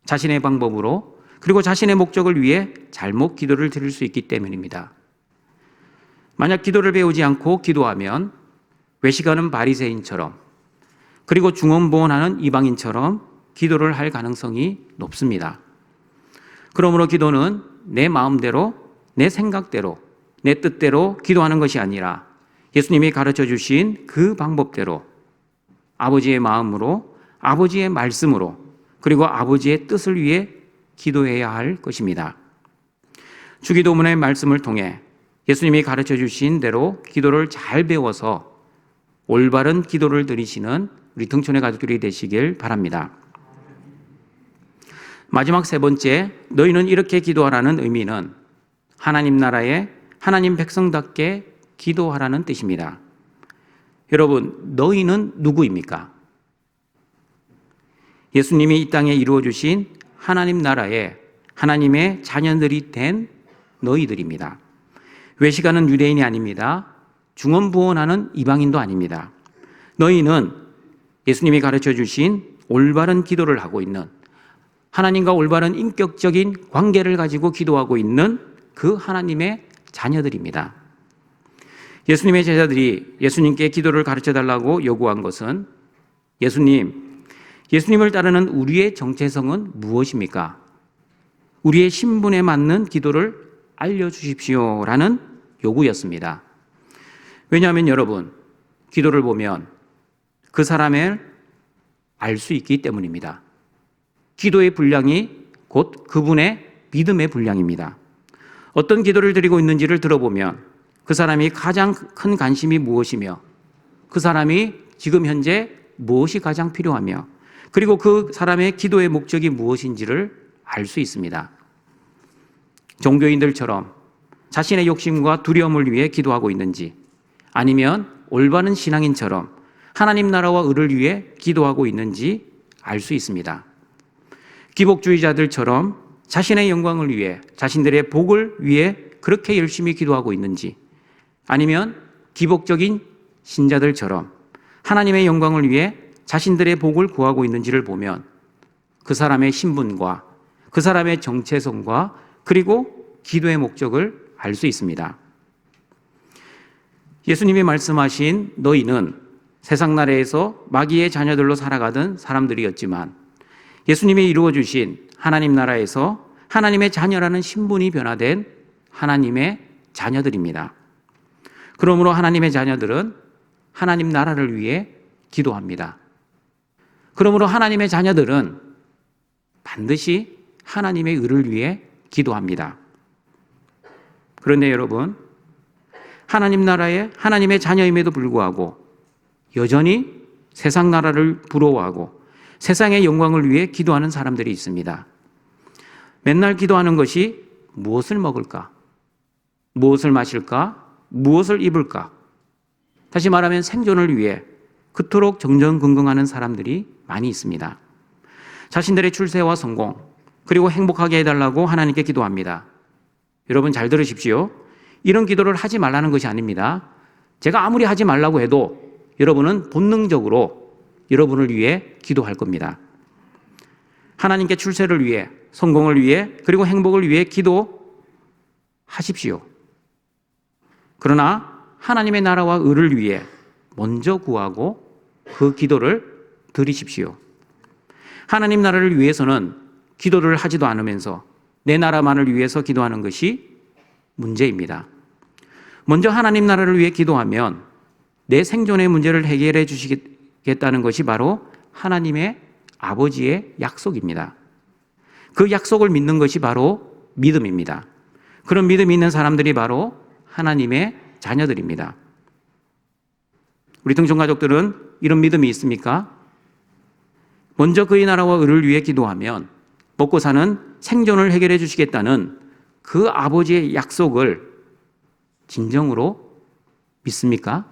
자신의 방법으로, 그리고 자신의 목적을 위해 잘못 기도를 드릴 수 있기 때문입니다. 만약 기도를 배우지 않고 기도하면 외식하는 바리새인처럼, 그리고 중언부언하는 이방인처럼 기도를 할 가능성이 높습니다. 그러므로 기도는 내 마음대로, 내 생각대로, 내 뜻대로 기도하는 것이 아니라 예수님이 가르쳐 주신 그 방법대로 아버지의 마음으로, 아버지의 말씀으로, 그리고 아버지의 뜻을 위해 기도해야 할 것입니다. 주기도문의 말씀을 통해 예수님이 가르쳐 주신 대로 기도를 잘 배워서 올바른 기도를 드리시는 우리 등촌의 가족들이 되시길 바랍니다. 마지막 3번째, 너희는 이렇게 기도하라는 의미는 하나님 나라에 하나님 백성답게 기도하라는 뜻입니다. 여러분, 너희는 누구입니까? 예수님이 이 땅에 이루어 주신 하나님 나라에 하나님의 자녀들이 된 너희들입니다. 외식하는 유대인이 아닙니다. 중언부언하는 이방인도 아닙니다. 너희는 예수님이 가르쳐 주신 올바른 기도를 하고 있는, 하나님과 올바른 인격적인 관계를 가지고 기도하고 있는 그 하나님의 자녀들입니다. 예수님의 제자들이 예수님께 기도를 가르쳐 달라고 요구한 것은 예수님을 따르는 우리의 정체성은 무엇입니까? 우리의 신분에 맞는 기도를 알려주십시오라는 요구였습니다. 왜냐하면 여러분, 기도를 보면 그 사람을 알 수 있기 때문입니다. 기도의 분량이 곧 그분의 믿음의 분량입니다. 어떤 기도를 드리고 있는지를 들어보면 그 사람이 가장 큰 관심이 무엇이며 그 사람이 지금 현재 무엇이 가장 필요하며 그리고 그 사람의 기도의 목적이 무엇인지를 알 수 있습니다. 종교인들처럼 자신의 욕심과 두려움을 위해 기도하고 있는지 아니면 올바른 신앙인처럼 하나님 나라와 의를 위해 기도하고 있는지 알 수 있습니다. 기복주의자들처럼 자신의 영광을 위해 자신들의 복을 위해 그렇게 열심히 기도하고 있는지 아니면 기복적인 신자들처럼 하나님의 영광을 위해 자신들의 복을 구하고 있는지를 보면 그 사람의 신분과 그 사람의 정체성과 그리고 기도의 목적을 알 수 있습니다. 예수님이 말씀하신 너희는 세상 나라에서 마귀의 자녀들로 살아가던 사람들이었지만 예수님이 이루어 주신 하나님 나라에서 하나님의 자녀라는 신분이 변화된 하나님의 자녀들입니다. 그러므로 하나님의 자녀들은 하나님 나라를 위해 기도합니다. 그러므로 하나님의 자녀들은 반드시 하나님의 의를 위해 기도합니다. 그런데 여러분, 하나님 나라에 하나님의 자녀임에도 불구하고 여전히 세상 나라를 부러워하고 세상의 영광을 위해 기도하는 사람들이 있습니다. 맨날 기도하는 것이 무엇을 먹을까? 무엇을 마실까? 무엇을 입을까? 다시 말하면 생존을 위해 그토록 정정긍긍하는 사람들이 많이 있습니다. 자신들의 출세와 성공, 그리고 행복하게 해달라고 하나님께 기도합니다. 여러분 잘 들으십시오. 이런 기도를 하지 말라는 것이 아닙니다. 제가 아무리 하지 말라고 해도 여러분은 본능적으로 여러분을 위해 기도할 겁니다. 하나님께 출세를 위해, 성공을 위해, 그리고 행복을 위해 기도하십시오. 그러나 하나님의 나라와 의를 위해 먼저 구하고 그 기도를 드리십시오. 하나님 나라를 위해서는 기도를 하지도 않으면서 내 나라만을 위해서 기도하는 것이 문제입니다. 먼저 하나님 나라를 위해 기도하면 내 생존의 문제를 해결해 주시겠다는 것이 바로 하나님의 아버지의 약속입니다. 그 약속을 믿는 것이 바로 믿음입니다. 그런 믿음이 있는 사람들이 바로 하나님의 자녀들입니다. 우리 등촌가족들은 이런 믿음이 있습니까? 먼저 그의 나라와 의를 위해 기도하면 먹고 사는 생존을 해결해 주시겠다는 그 아버지의 약속을 진정으로 믿습니까?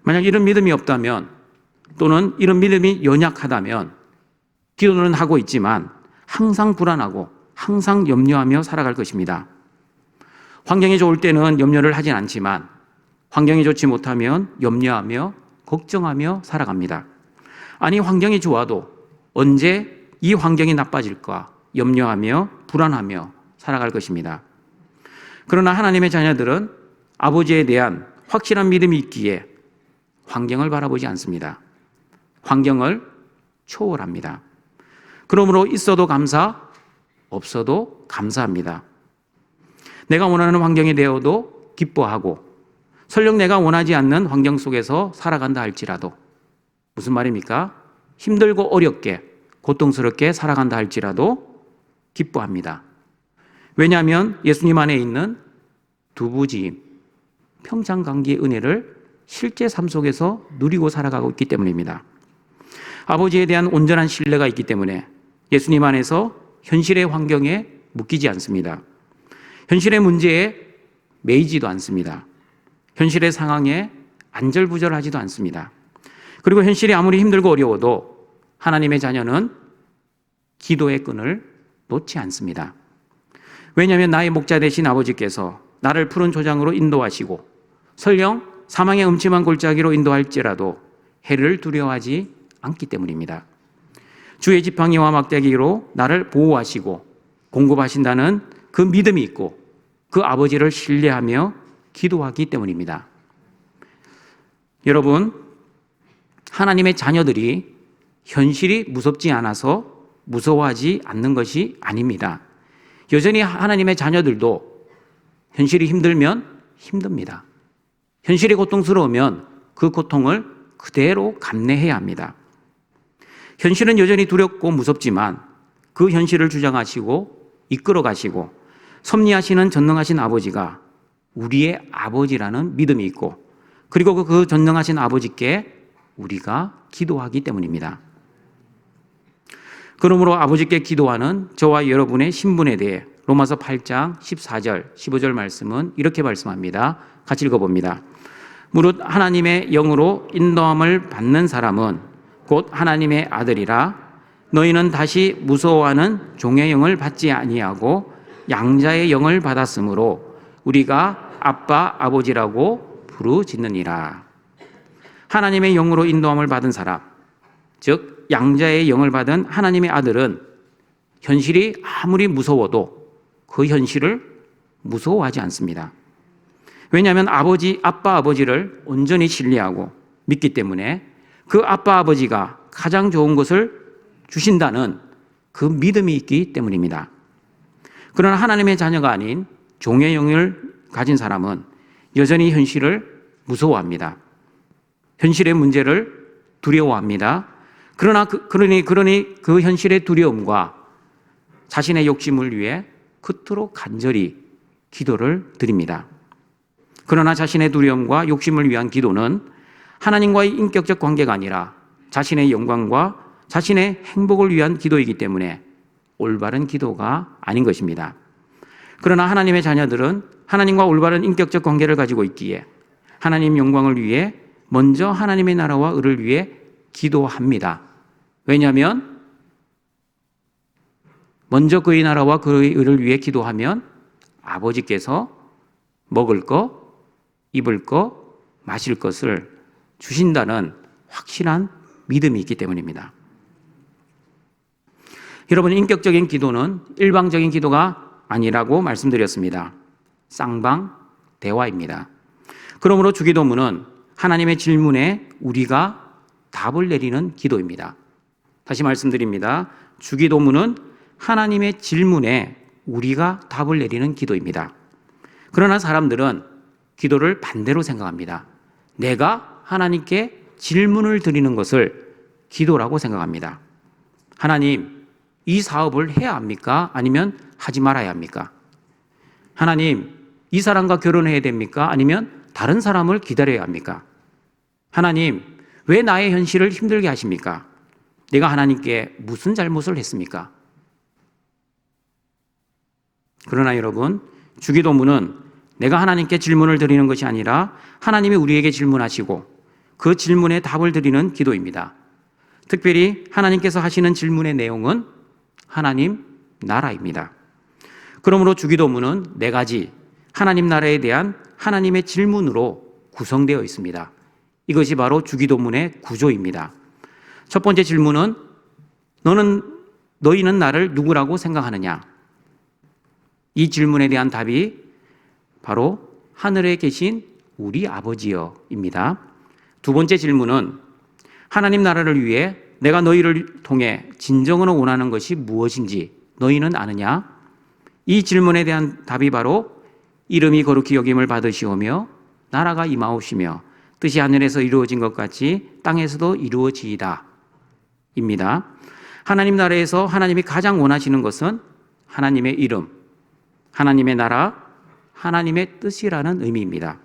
만약 이런 믿음이 없다면 또는 이런 믿음이 연약하다면 기도는 하고 있지만 항상 불안하고 항상 염려하며 살아갈 것입니다. 환경이 좋을 때는 염려를 하진 않지만 환경이 좋지 못하면 염려하며 걱정하며 살아갑니다. 아니 환경이 좋아도 언제 이 환경이 나빠질까 염려하며 불안하며 살아갈 것입니다. 그러나 하나님의 자녀들은 아버지에 대한 확실한 믿음이 있기에 환경을 바라보지 않습니다. 환경을 초월합니다. 그러므로 있어도 감사, 없어도 감사합니다. 내가 원하는 환경이 되어도 기뻐하고 설령 내가 원하지 않는 환경 속에서 살아간다 할지라도 무슨 말입니까? 힘들고 어렵게 고통스럽게 살아간다 할지라도 기뻐합니다. 왜냐하면 예수님 안에 있는 두부지임, 평창감기의 은혜를 실제 삶 속에서 누리고 살아가고 있기 때문입니다. 아버지에 대한 온전한 신뢰가 있기 때문에 예수님 안에서 현실의 환경에 묶이지 않습니다. 현실의 문제에 매이지도 않습니다. 현실의 상황에 안절부절하지도 않습니다. 그리고 현실이 아무리 힘들고 어려워도 하나님의 자녀는 기도의 끈을 놓지 않습니다. 왜냐하면 나의 목자 되신 아버지께서 나를 푸른 초장으로 인도하시고 설령 사망의 음침한 골짜기로 인도할지라도 해를 두려워하지 않기 때문입니다. 주의 지팡이와 막대기로 나를 보호하시고 공급하신다는 그 믿음이 있고 그 아버지를 신뢰하며 기도하기 때문입니다. 여러분, 하나님의 자녀들이 현실이 무섭지 않아서 무서워하지 않는 것이 아닙니다. 여전히 하나님의 자녀들도 현실이 힘들면 힘듭니다. 현실이 고통스러우면 그 고통을 그대로 감내해야 합니다. 현실은 여전히 두렵고 무섭지만 그 현실을 주장하시고 이끌어 가시고 섭리하시는 전능하신 아버지가 우리의 아버지라는 믿음이 있고, 그리고 그 전능하신 아버지께 우리가 기도하기 때문입니다. 그러므로 아버지께 기도하는 저와 여러분의 신분에 대해 로마서 8장 14절, 15절 말씀은 이렇게 말씀합니다. 같이 읽어봅니다. 무릇 하나님의 영으로 인도함을 받는 사람은 곧 하나님의 아들이라. 너희는 다시 무서워하는 종의 영을 받지 아니하고 양자의 영을 받았으므로 우리가 아빠 아버지라고 부르짖느니라. 하나님의 영으로 인도함을 받은 사람, 즉 양자의 영을 받은 하나님의 아들은 현실이 아무리 무서워도 그 현실을 무서워하지 않습니다. 왜냐하면 아빠 아버지를 온전히 신뢰하고 믿기 때문에 그 아빠 아버지가 가장 좋은 것을 주신다는 그 믿음이 있기 때문입니다. 그러나 하나님의 자녀가 아닌 종의 영을 가진 사람은 여전히 현실을 무서워합니다. 현실의 문제를 두려워합니다. 그러나 그 현실의 두려움과 자신의 욕심을 위해 그토록 간절히 기도를 드립니다. 그러나 자신의 두려움과 욕심을 위한 기도는 하나님과의 인격적 관계가 아니라 자신의 영광과 자신의 행복을 위한 기도이기 때문에 올바른 기도가 아닌 것입니다. 그러나 하나님의 자녀들은 하나님과 올바른 인격적 관계를 가지고 있기에 하나님 영광을 위해 먼저 하나님의 나라와 의를 위해 기도합니다. 왜냐하면 먼저 그의 나라와 그의 의를 위해 기도하면 아버지께서 먹을 것, 입을 것, 마실 것을 주신다는 확실한 믿음이 있기 때문입니다. 여러분, 인격적인 기도는 일방적인 기도가 아니라고 말씀드렸습니다. 쌍방 대화입니다. 그러므로 주기도문은 하나님의 질문에 우리가 답을 내리는 기도입니다. 다시 말씀드립니다. 주기도문은 하나님의 질문에 우리가 답을 내리는 기도입니다. 그러나 사람들은 기도를 반대로 생각합니다. 내가 하나님께 질문을 드리는 것을 기도라고 생각합니다. 하나님, 이 사업을 해야 합니까? 아니면 하지 말아야 합니까? 하나님, 이 사람과 결혼해야 됩니까? 아니면 다른 사람을 기다려야 합니까? 하나님, 왜 나의 현실을 힘들게 하십니까? 내가 하나님께 무슨 잘못을 했습니까? 그러나 여러분, 주기도문은 내가 하나님께 질문을 드리는 것이 아니라 하나님이 우리에게 질문하시고 그 질문에 답을 드리는 기도입니다. 특별히 하나님께서 하시는 질문의 내용은 하나님 나라입니다. 그러므로 주기도문은 4가지 하나님 나라에 대한 하나님의 질문으로 구성되어 있습니다. 이것이 바로 주기도문의 구조입니다. 첫 번째 질문은 너희는 나를 누구라고 생각하느냐? 이 질문에 대한 답이 바로 하늘에 계신 우리 아버지여입니다. 두 번째 질문은 하나님 나라를 위해 내가 너희를 통해 진정으로 원하는 것이 무엇인지 너희는 아느냐? 이 질문에 대한 답이 바로 이름이 거룩히 여김을 받으시오며 나라가 임하옵시며 뜻이 하늘에서 이루어진 것 같이 땅에서도 이루어지이다 입니다. 하나님 나라에서 하나님이 가장 원하시는 것은 하나님의 이름, 하나님의 나라, 하나님의 뜻이라는 의미입니다.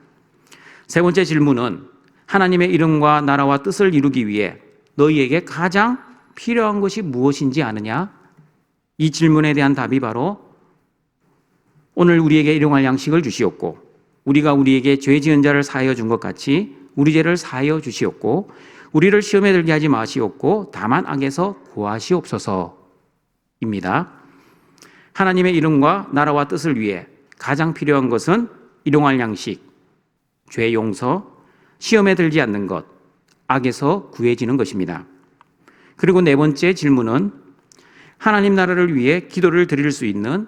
세 번째 질문은 하나님의 이름과 나라와 뜻을 이루기 위해 너희에게 가장 필요한 것이 무엇인지 아느냐? 이 질문에 대한 답이 바로 오늘 우리에게 일용할 양식을 주시옵고 우리가 우리에게 죄 지은 자를 사하여 준 것 같이 우리 죄를 사하여 주시옵고 우리를 시험에 들게 하지 마시옵고 다만 악에서 구하시옵소서입니다. 하나님의 이름과 나라와 뜻을 위해 가장 필요한 것은 일용할 양식, 죄 용서, 시험에 들지 않는 것, 악에서 구해지는 것입니다. 그리고 네 번째 질문은 하나님 나라를 위해 기도를 드릴 수 있는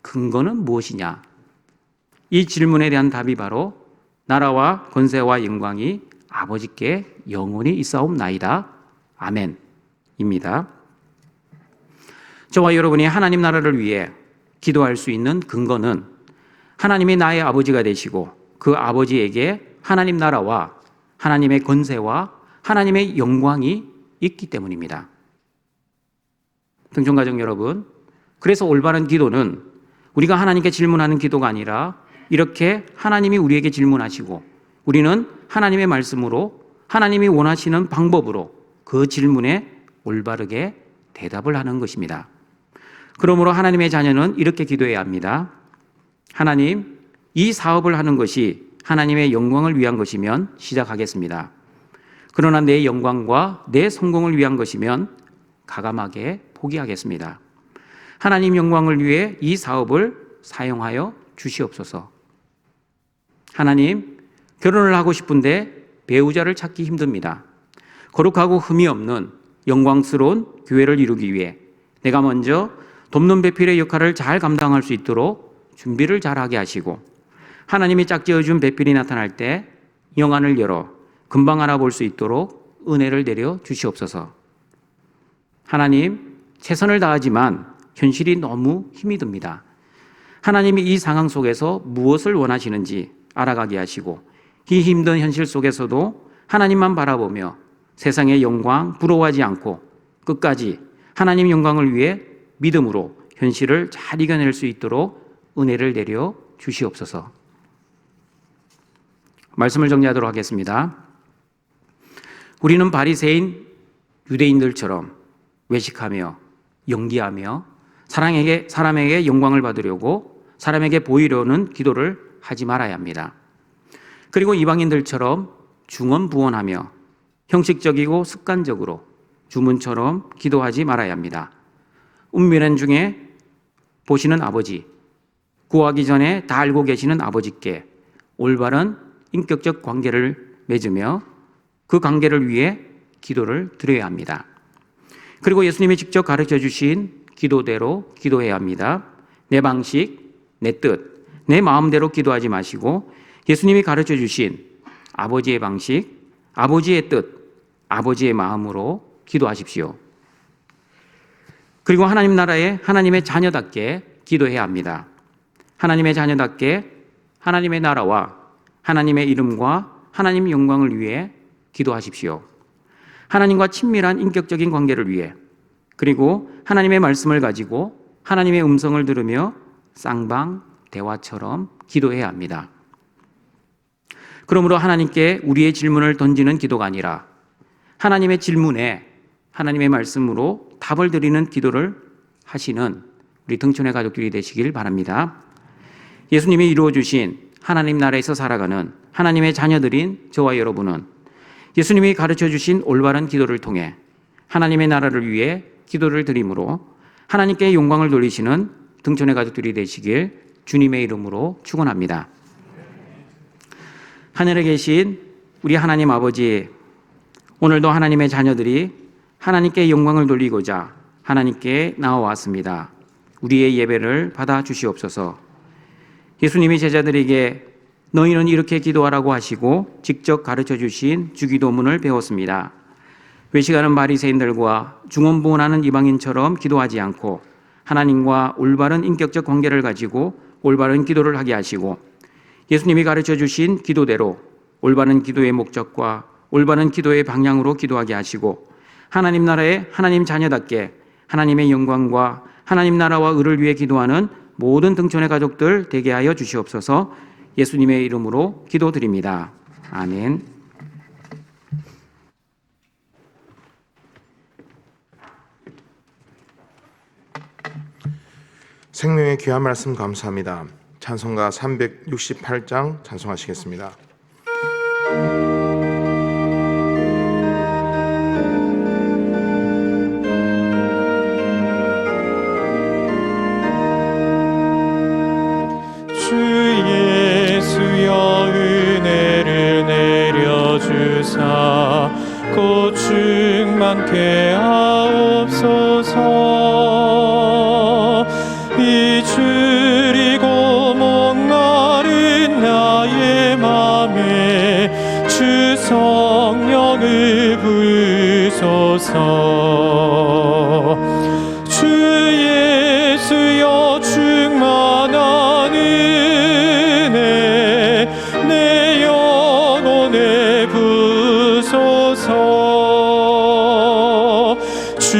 근거는 무엇이냐? 이 질문에 대한 답이 바로 나라와 권세와 영광이 아버지께 영원히 있사옵나이다. 아멘입니다. 저와 여러분이 하나님 나라를 위해 기도할 수 있는 근거는 하나님이 나의 아버지가 되시고 그 아버지에게 하나님 나라와 하나님의 권세와 하나님의 영광이 있기 때문입니다. 등촌가족 여러분, 그래서 올바른 기도는 우리가 하나님께 질문하는 기도가 아니라 이렇게 하나님이 우리에게 질문하시고 우리는 하나님의 말씀으로 하나님이 원하시는 방법으로 그 질문에 올바르게 대답을 하는 것입니다. 그러므로 하나님의 자녀는 이렇게 기도해야 합니다. 하나님, 이 사업을 하는 것이 하나님의 영광을 위한 것이면 시작하겠습니다. 그러나 내 영광과 내 성공을 위한 것이면 가감하게 포기하겠습니다. 하나님 영광을 위해 이 사업을 사용하여 주시옵소서. 하나님, 결혼을 하고 싶은데 배우자를 찾기 힘듭니다. 거룩하고 흠이 없는 영광스러운 교회를 이루기 위해 내가 먼저 돕는 배필의 역할을 잘 감당할 수 있도록 준비를 잘하게 하시고 하나님이 짝지어준 배필이 나타날 때 영안을 열어 금방 알아볼 수 있도록 은혜를 내려 주시옵소서. 하나님, 최선을 다하지만 현실이 너무 힘이 듭니다. 하나님이 이 상황 속에서 무엇을 원하시는지 알아가게 하시고 이 힘든 현실 속에서도 하나님만 바라보며 세상의 영광 부러워하지 않고 끝까지 하나님 영광을 위해 믿음으로 현실을 잘 이겨낼 수 있도록 은혜를 내려 주시옵소서. 말씀을 정리하도록 하겠습니다. 우리는 바리새인 유대인들처럼 외식하며 연기하며 사람에게 영광을 받으려고 사람에게 보이려는 기도를 하지 말아야 합니다. 그리고 이방인들처럼 중언부언하며 형식적이고 습관적으로 주문처럼 기도하지 말아야 합니다. 은밀한 중에 보시는 아버지, 구하기 전에 다 알고 계시는 아버지께 올바른 인격적 관계를 맺으며 그 관계를 위해 기도를 드려야 합니다. 그리고 예수님이 직접 가르쳐 주신 기도대로 기도해야 합니다. 내 방식, 내 뜻, 내 마음대로 기도하지 마시고 예수님이 가르쳐 주신 아버지의 방식, 아버지의 뜻, 아버지의 마음으로 기도하십시오. 그리고 하나님 나라에 하나님의 자녀답게 기도해야 합니다. 하나님의 자녀답게 하나님의 나라와 하나님의 이름과 하나님 영광을 위해 기도하십시오. 하나님과 친밀한 인격적인 관계를 위해 그리고 하나님의 말씀을 가지고 하나님의 음성을 들으며 쌍방 대화처럼 기도해야 합니다. 그러므로 하나님께 우리의 질문을 던지는 기도가 아니라 하나님의 질문에 하나님의 말씀으로 답을 드리는 기도를 하시는 우리 등촌의 가족들이 되시길 바랍니다. 예수님이 이루어주신 하나님 나라에서 살아가는 하나님의 자녀들인 저와 여러분은 예수님이 가르쳐주신 올바른 기도를 통해 하나님의 나라를 위해 기도를 드림으로 하나님께 영광을 돌리시는 등촌의 가족들이 되시길 주님의 이름으로 축원합니다. 하늘에 계신 우리 하나님 아버지, 오늘도 하나님의 자녀들이 하나님께 영광을 돌리고자 하나님께 나와왔습니다. 우리의 예배를 받아 주시옵소서. 예수님이 제자들에게 너희는 이렇게 기도하라고 하시고 직접 가르쳐 주신 주기도문을 배웠습니다. 외식하는 바리새인들과 중언부언하는 이방인처럼 기도하지 않고 하나님과 올바른 인격적 관계를 가지고 올바른 기도를 하게 하시고 예수님이 가르쳐 주신 기도대로 올바른 기도의 목적과 올바른 기도의 방향으로 기도하게 하시고 하나님 나라의 하나님 자녀답게 하나님의 영광과 하나님 나라와 의를 위해 기도하는 모든 등촌의 가족들 되게 하여 주시옵소서. 예수님의 이름으로 기도드립니다. 아멘. 생명의 귀한 말씀 감사합니다. 찬송가 368장 찬송하시겠습니다. 곧 충만케 하옵소서. 이 줄이고 목마른 나의 맘에 주 성령을 부으소서. 주 예수여 충만한 은혜 내 주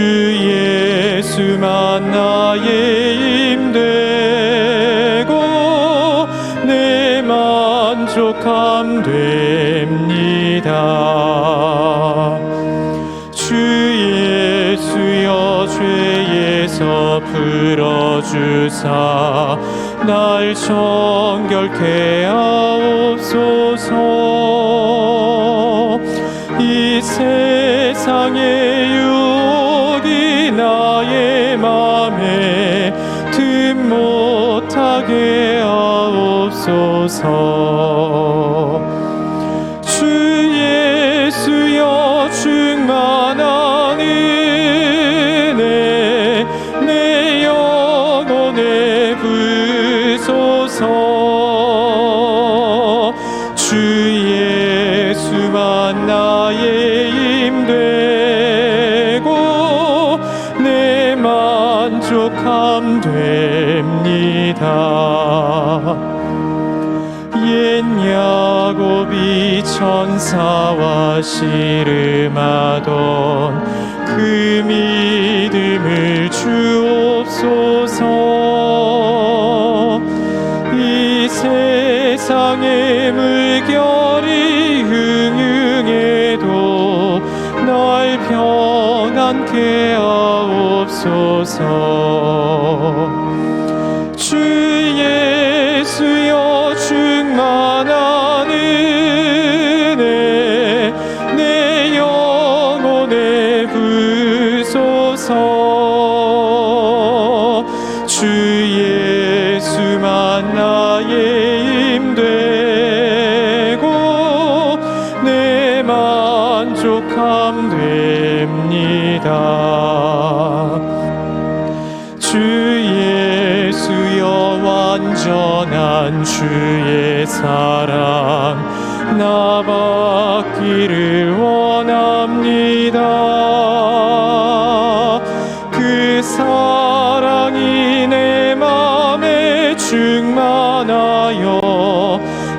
예수만 나의 힘되고 내 만족함 됩니다. 주 예수여 죄에서 풀어주사 날 정결케 하옵소서. 이 세상의 유혹이 나의 맘에 틈 못하게 하옵소서. 주 예수여 충만한 은혜 내 영혼에 부소서. 주 예수만 나의 힘되고 내 만족함 됩니다. 옛 야곱이 천사와 씨름하던 그 믿음을 주옵소서. 이 세상의 물결이 흥흥해도 날 평안케 하옵소서. 주 예수여 충만한 은혜 내 영혼에 부소서. 주 예수만 나의 힘되고 내 만족함 됩니다. 주 예수여 완전한 주의 사랑 나 받기를 원합니다. 그 사랑이 내 맘에 충만하여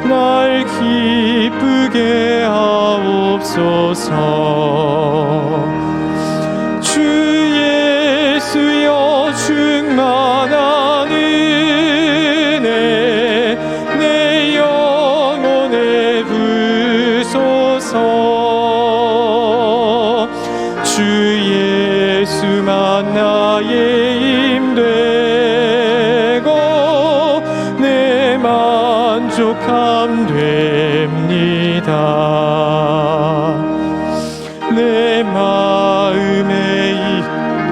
날 기쁘게 하옵소서. 주 예수여 충만한 은혜 내 영혼에 부소서. 주 예수만 나의 힘되고 내 만족함 됩니다. 내 마음에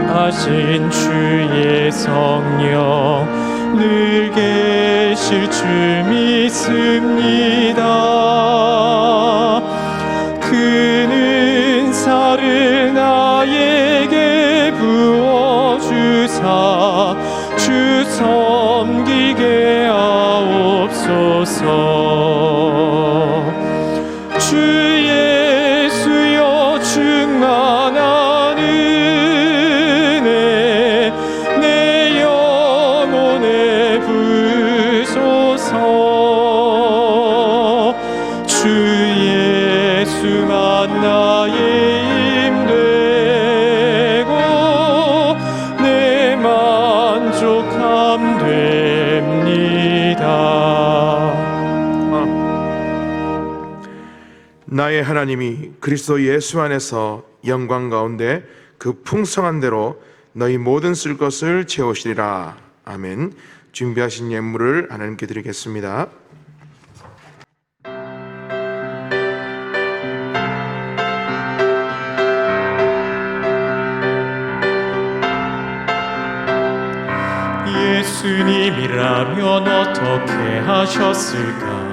하신 주의 성령 늘 계실 줄 믿습니다. 그는 사를 나에게 부어주사 주 섬기게 하옵소서. 주 예수여 충만한 은혜 내 영혼에 부소서. 주 예수만 나의 힘되고 내 만족함 됩니다. 나의 하나님이 그리스도 예수 안에서 영광 가운데 그 풍성한 대로 너희 모든 쓸 것을 채우시리라. 아멘. 준비하신 예물을 하나님께 드리겠습니다. 예수님이라면 어떻게 하셨을까?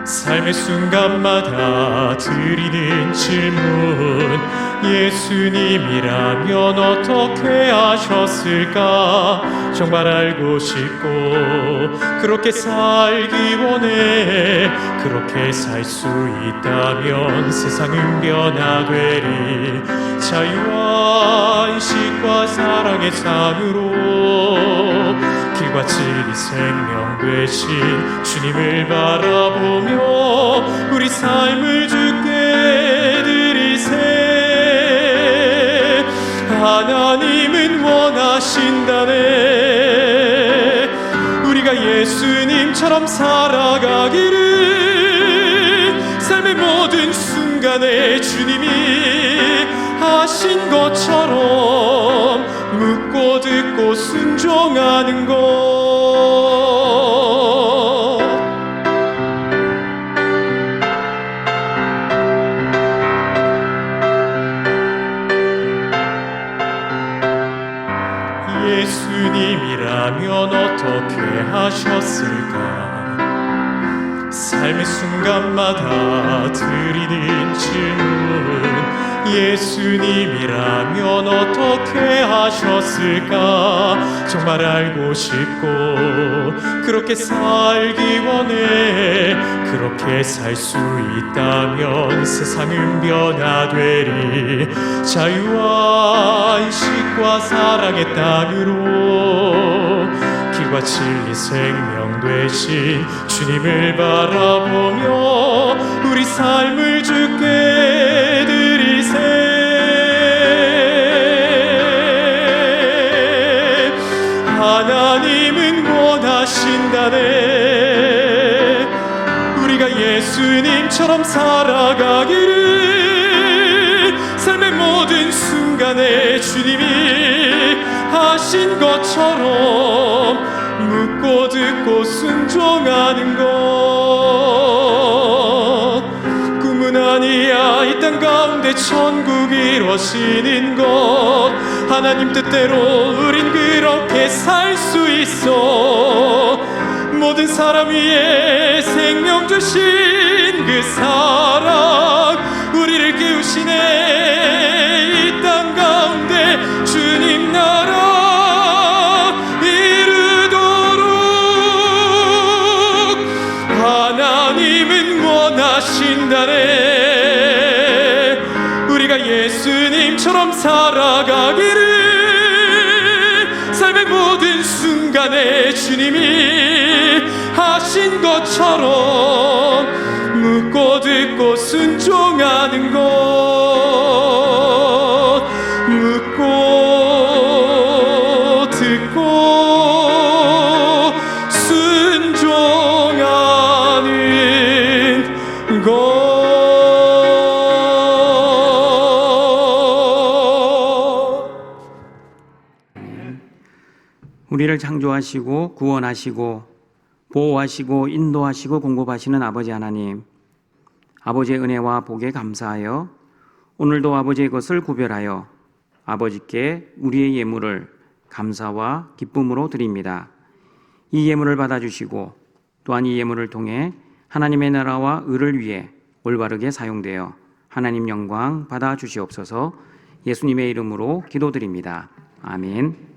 삶의 순간마다 드리는 질문, 예수님이라면 어떻게 하셨을까? 정말 알고 싶고 그렇게 살기 원해. 그렇게 살 수 있다면 세상은 변화되리. 자유와 인식과 사랑의 삶으로 길과 진리 생명 되신 주님을 바라보며 우리 삶을 주께 드리세. 하나님은 원하신다네. 우리가 예수님처럼 살아가기를, 삶의 모든 순간에 주님이 하신 것처럼 묻고 듣고 순종하는 것. 예수님이라면 어떻게 하셨을까? 삶의 순간마다 드리는 질문, 예수님이라면 어떻게 하셨을까? 정말 알고 싶고 그렇게 살기 원해. 그렇게 살 수 있다면 세상은 변화되리. 자유와 안식과 사랑의 땅으로 길과 진리 생명 되신 주님을 바라보며 우리 삶을 주께 드리세. 하나님은 원하신다네. 우리가 예수님처럼 살아가기를, 삶의 모든 순간에 주님이 하신 것처럼 묻고 듣고 순종하는 것. 꿈은 아니야 이 땅 가운데 천국 이루어지는 것. 하나님 뜻대로 우린 그렇게 살 수 있어. 모든 사람 위에 생명 주신 그 사랑, 우리를 깨우시네. 이 땅 가운데 주님 나라 이루도록 하나님은 원하신다네. 우리가 예수님처럼 살아가기를, 삶의 모든 순간에 주님이 하신 것처럼 묻고 듣고 순종하는 것. 묻고 듣고 순종하는 것. 우리를 창조하시고 구원하시고 보호하시고 인도하시고 공급하시는 아버지 하나님, 아버지의 은혜와 복에 감사하여 오늘도 아버지의 것을 구별하여 아버지께 우리의 예물을 감사와 기쁨으로 드립니다. 이 예물을 받아주시고 또한 이 예물을 통해 하나님의 나라와 의를 위해 올바르게 사용되어 하나님 영광 받아주시옵소서. 예수님의 이름으로 기도드립니다. 아멘.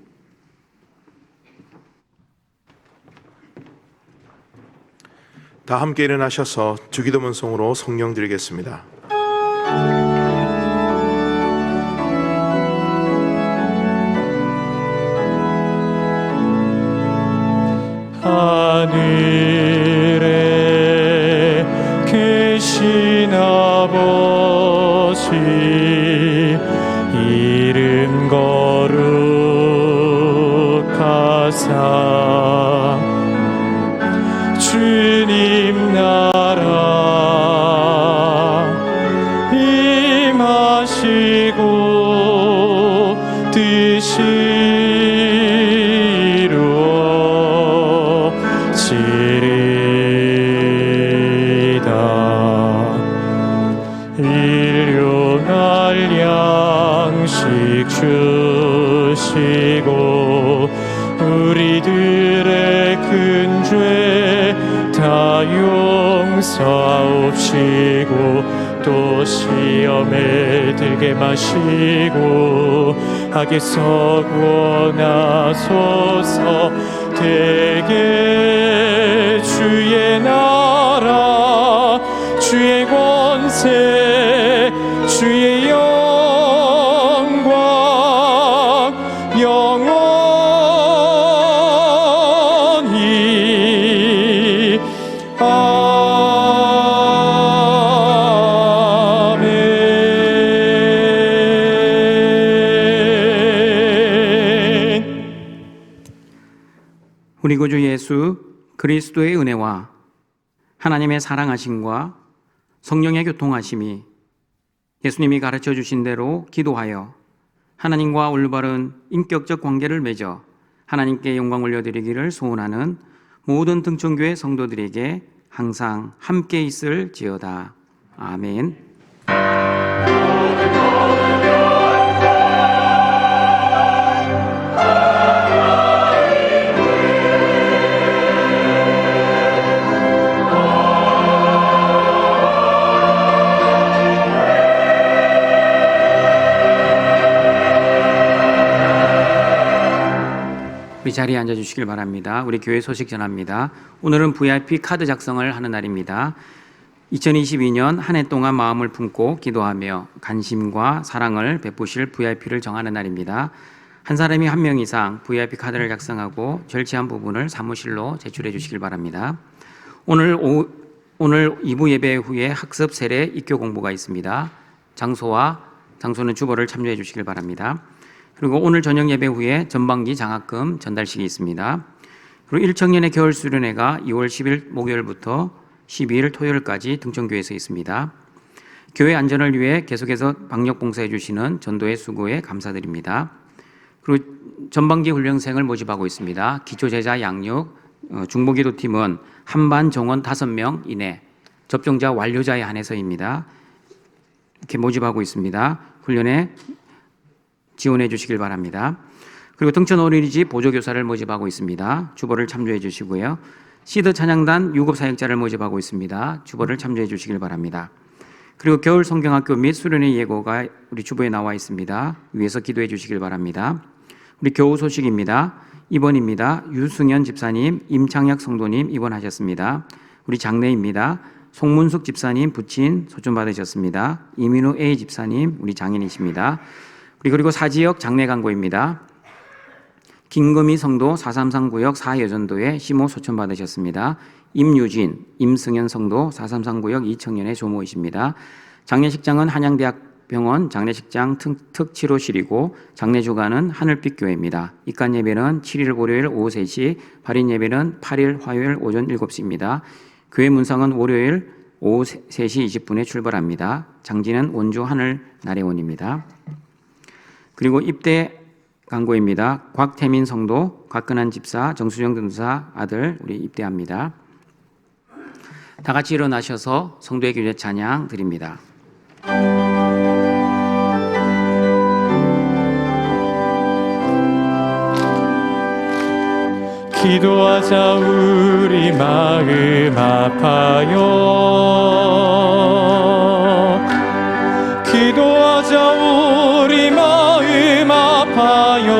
다 함께 일어나셔서 주기도문송으로 성령 드리겠습니다. 하늘에 계신 아버지, 이름 거룩하사 주님 나라 임하시고 뜻이 이루어지리이다. 일용할 양식 주시고 우리들의 큰 죄 다 용서하옵시고 또 시험에 들게 마시고 악에서 구원하소서. 대개 주의 나라 주의 권세 주의 영광 영원히 아멘. 우리 구주 예수 그리스도의 은혜와 하나님의 사랑하심과 성령의 교통하심이 예수님이 가르쳐 주신 대로 기도하여 하나님과 올바른 인격적 관계를 맺어 하나님께 영광 올려드리기를 소원하는 모든 등촌교회 성도들에게 항상 함께 있을지어다. 아멘. 우리 자리에 앉아주시길 바랍니다. 우리 교회 소식 전합니다. 오늘은 VIP 카드 작성을 하는 날입니다. 2022년 한 해 동안 마음을 품고 기도하며 관심과 사랑을 베푸실 VIP를 정하는 날입니다. 한 사람이 한 명 이상 VIP 카드를 작성하고 절취한 부분을 사무실로 제출해 주시길 바랍니다. 오늘 2부 예배 후에 학습 세례 입교 공부가 있습니다. 장소는 주보를 참조해 주시길 바랍니다. 그리고 오늘 저녁 예배 후에 전반기 장학금 전달식이 있습니다. 그리고 1청년의 겨울 수련회가 2월 10일 목요일부터 12일 토요일까지 등촌교회에서 있습니다. 교회 안전을 위해 계속해서 방역 봉사해 주시는 전도의 수고에 감사드립니다. 그리고 전반기 훈련생을 모집하고 있습니다. 기초제자 양육, 중보기도팀은 한반 정원 5명 이내, 접종자 완료자에 한해서입니다. 이렇게 모집하고 있습니다. 훈련에 지원해 주시길 바랍니다. 그리고 등촌 어린이집 보조교사를 모집하고 있습니다. 주보를 참조해 주시고요. 시드 찬양단 유급 사역자를 모집하고 있습니다. 주보를 참조해 주시길 바랍니다. 그리고 겨울 성경학교 및 수련회 예고가 우리 주보에 나와 있습니다. 위에서 기도해 주시길 바랍니다. 우리 교우 소식입니다. 입원입니다. 유승현 집사님, 임창혁 성도님 입원하셨습니다. 우리 장례입니다. 송문숙 집사님 부친 소천 받으셨습니다. 이민우 A 집사님 우리 장인이십니다. 그리고 사지역 장례 간고입니다. 김금희 성도 433구역 4여전도에 시모 소천 받으셨습니다. 임유진, 임승현 성도 433구역 2청년의 조모이십니다. 장례식장은 한양대학병원 장례식장 특치료실이고 장례주간은 하늘빛교회입니다. 입간 예배는 7일 월요일 오후 3시, 발인 예배는 8일 화요일 오전 7시입니다. 교회 문상은 월요일 오후 3시 20분에 출발합니다. 장지는 원주 하늘 나래원입니다. 그리고 입대 광고입니다. 곽태민 성도, 곽근한 집사, 정수정 전도사 아들 우리 입대합니다. 다 같이 일어나셔서 성도의 교제 찬양 드립니다. 기도하자 우리 마음 아파요. 기도하자 우리 마음 아파요.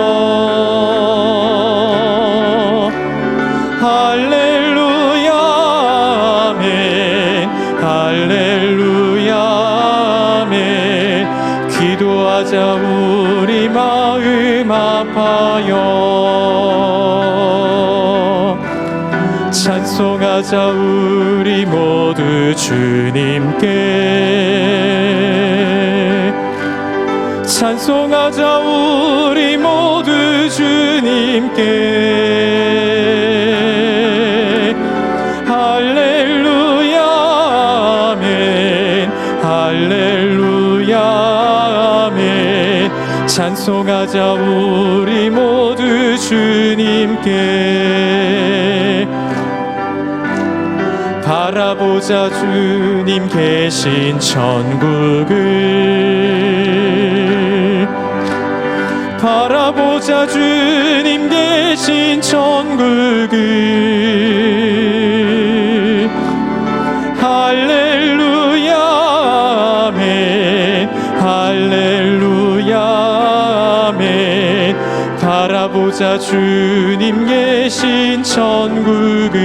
할렐루야 아멘 할렐루야 아멘. 기도하자 우리 마음 아파요. 찬송하자 우리 모두 주님께. 찬송하자 우리 모두 주님께. 할렐루야 아멘 할렐루야 아멘. 찬송하자 우리 모두 주님께. 바라보자 주님 계신 천국을. 바라보자 주님 계신 천국을. 할렐루야 아멘 할렐루야 아멘. 바라보자 주님 계신 천국을.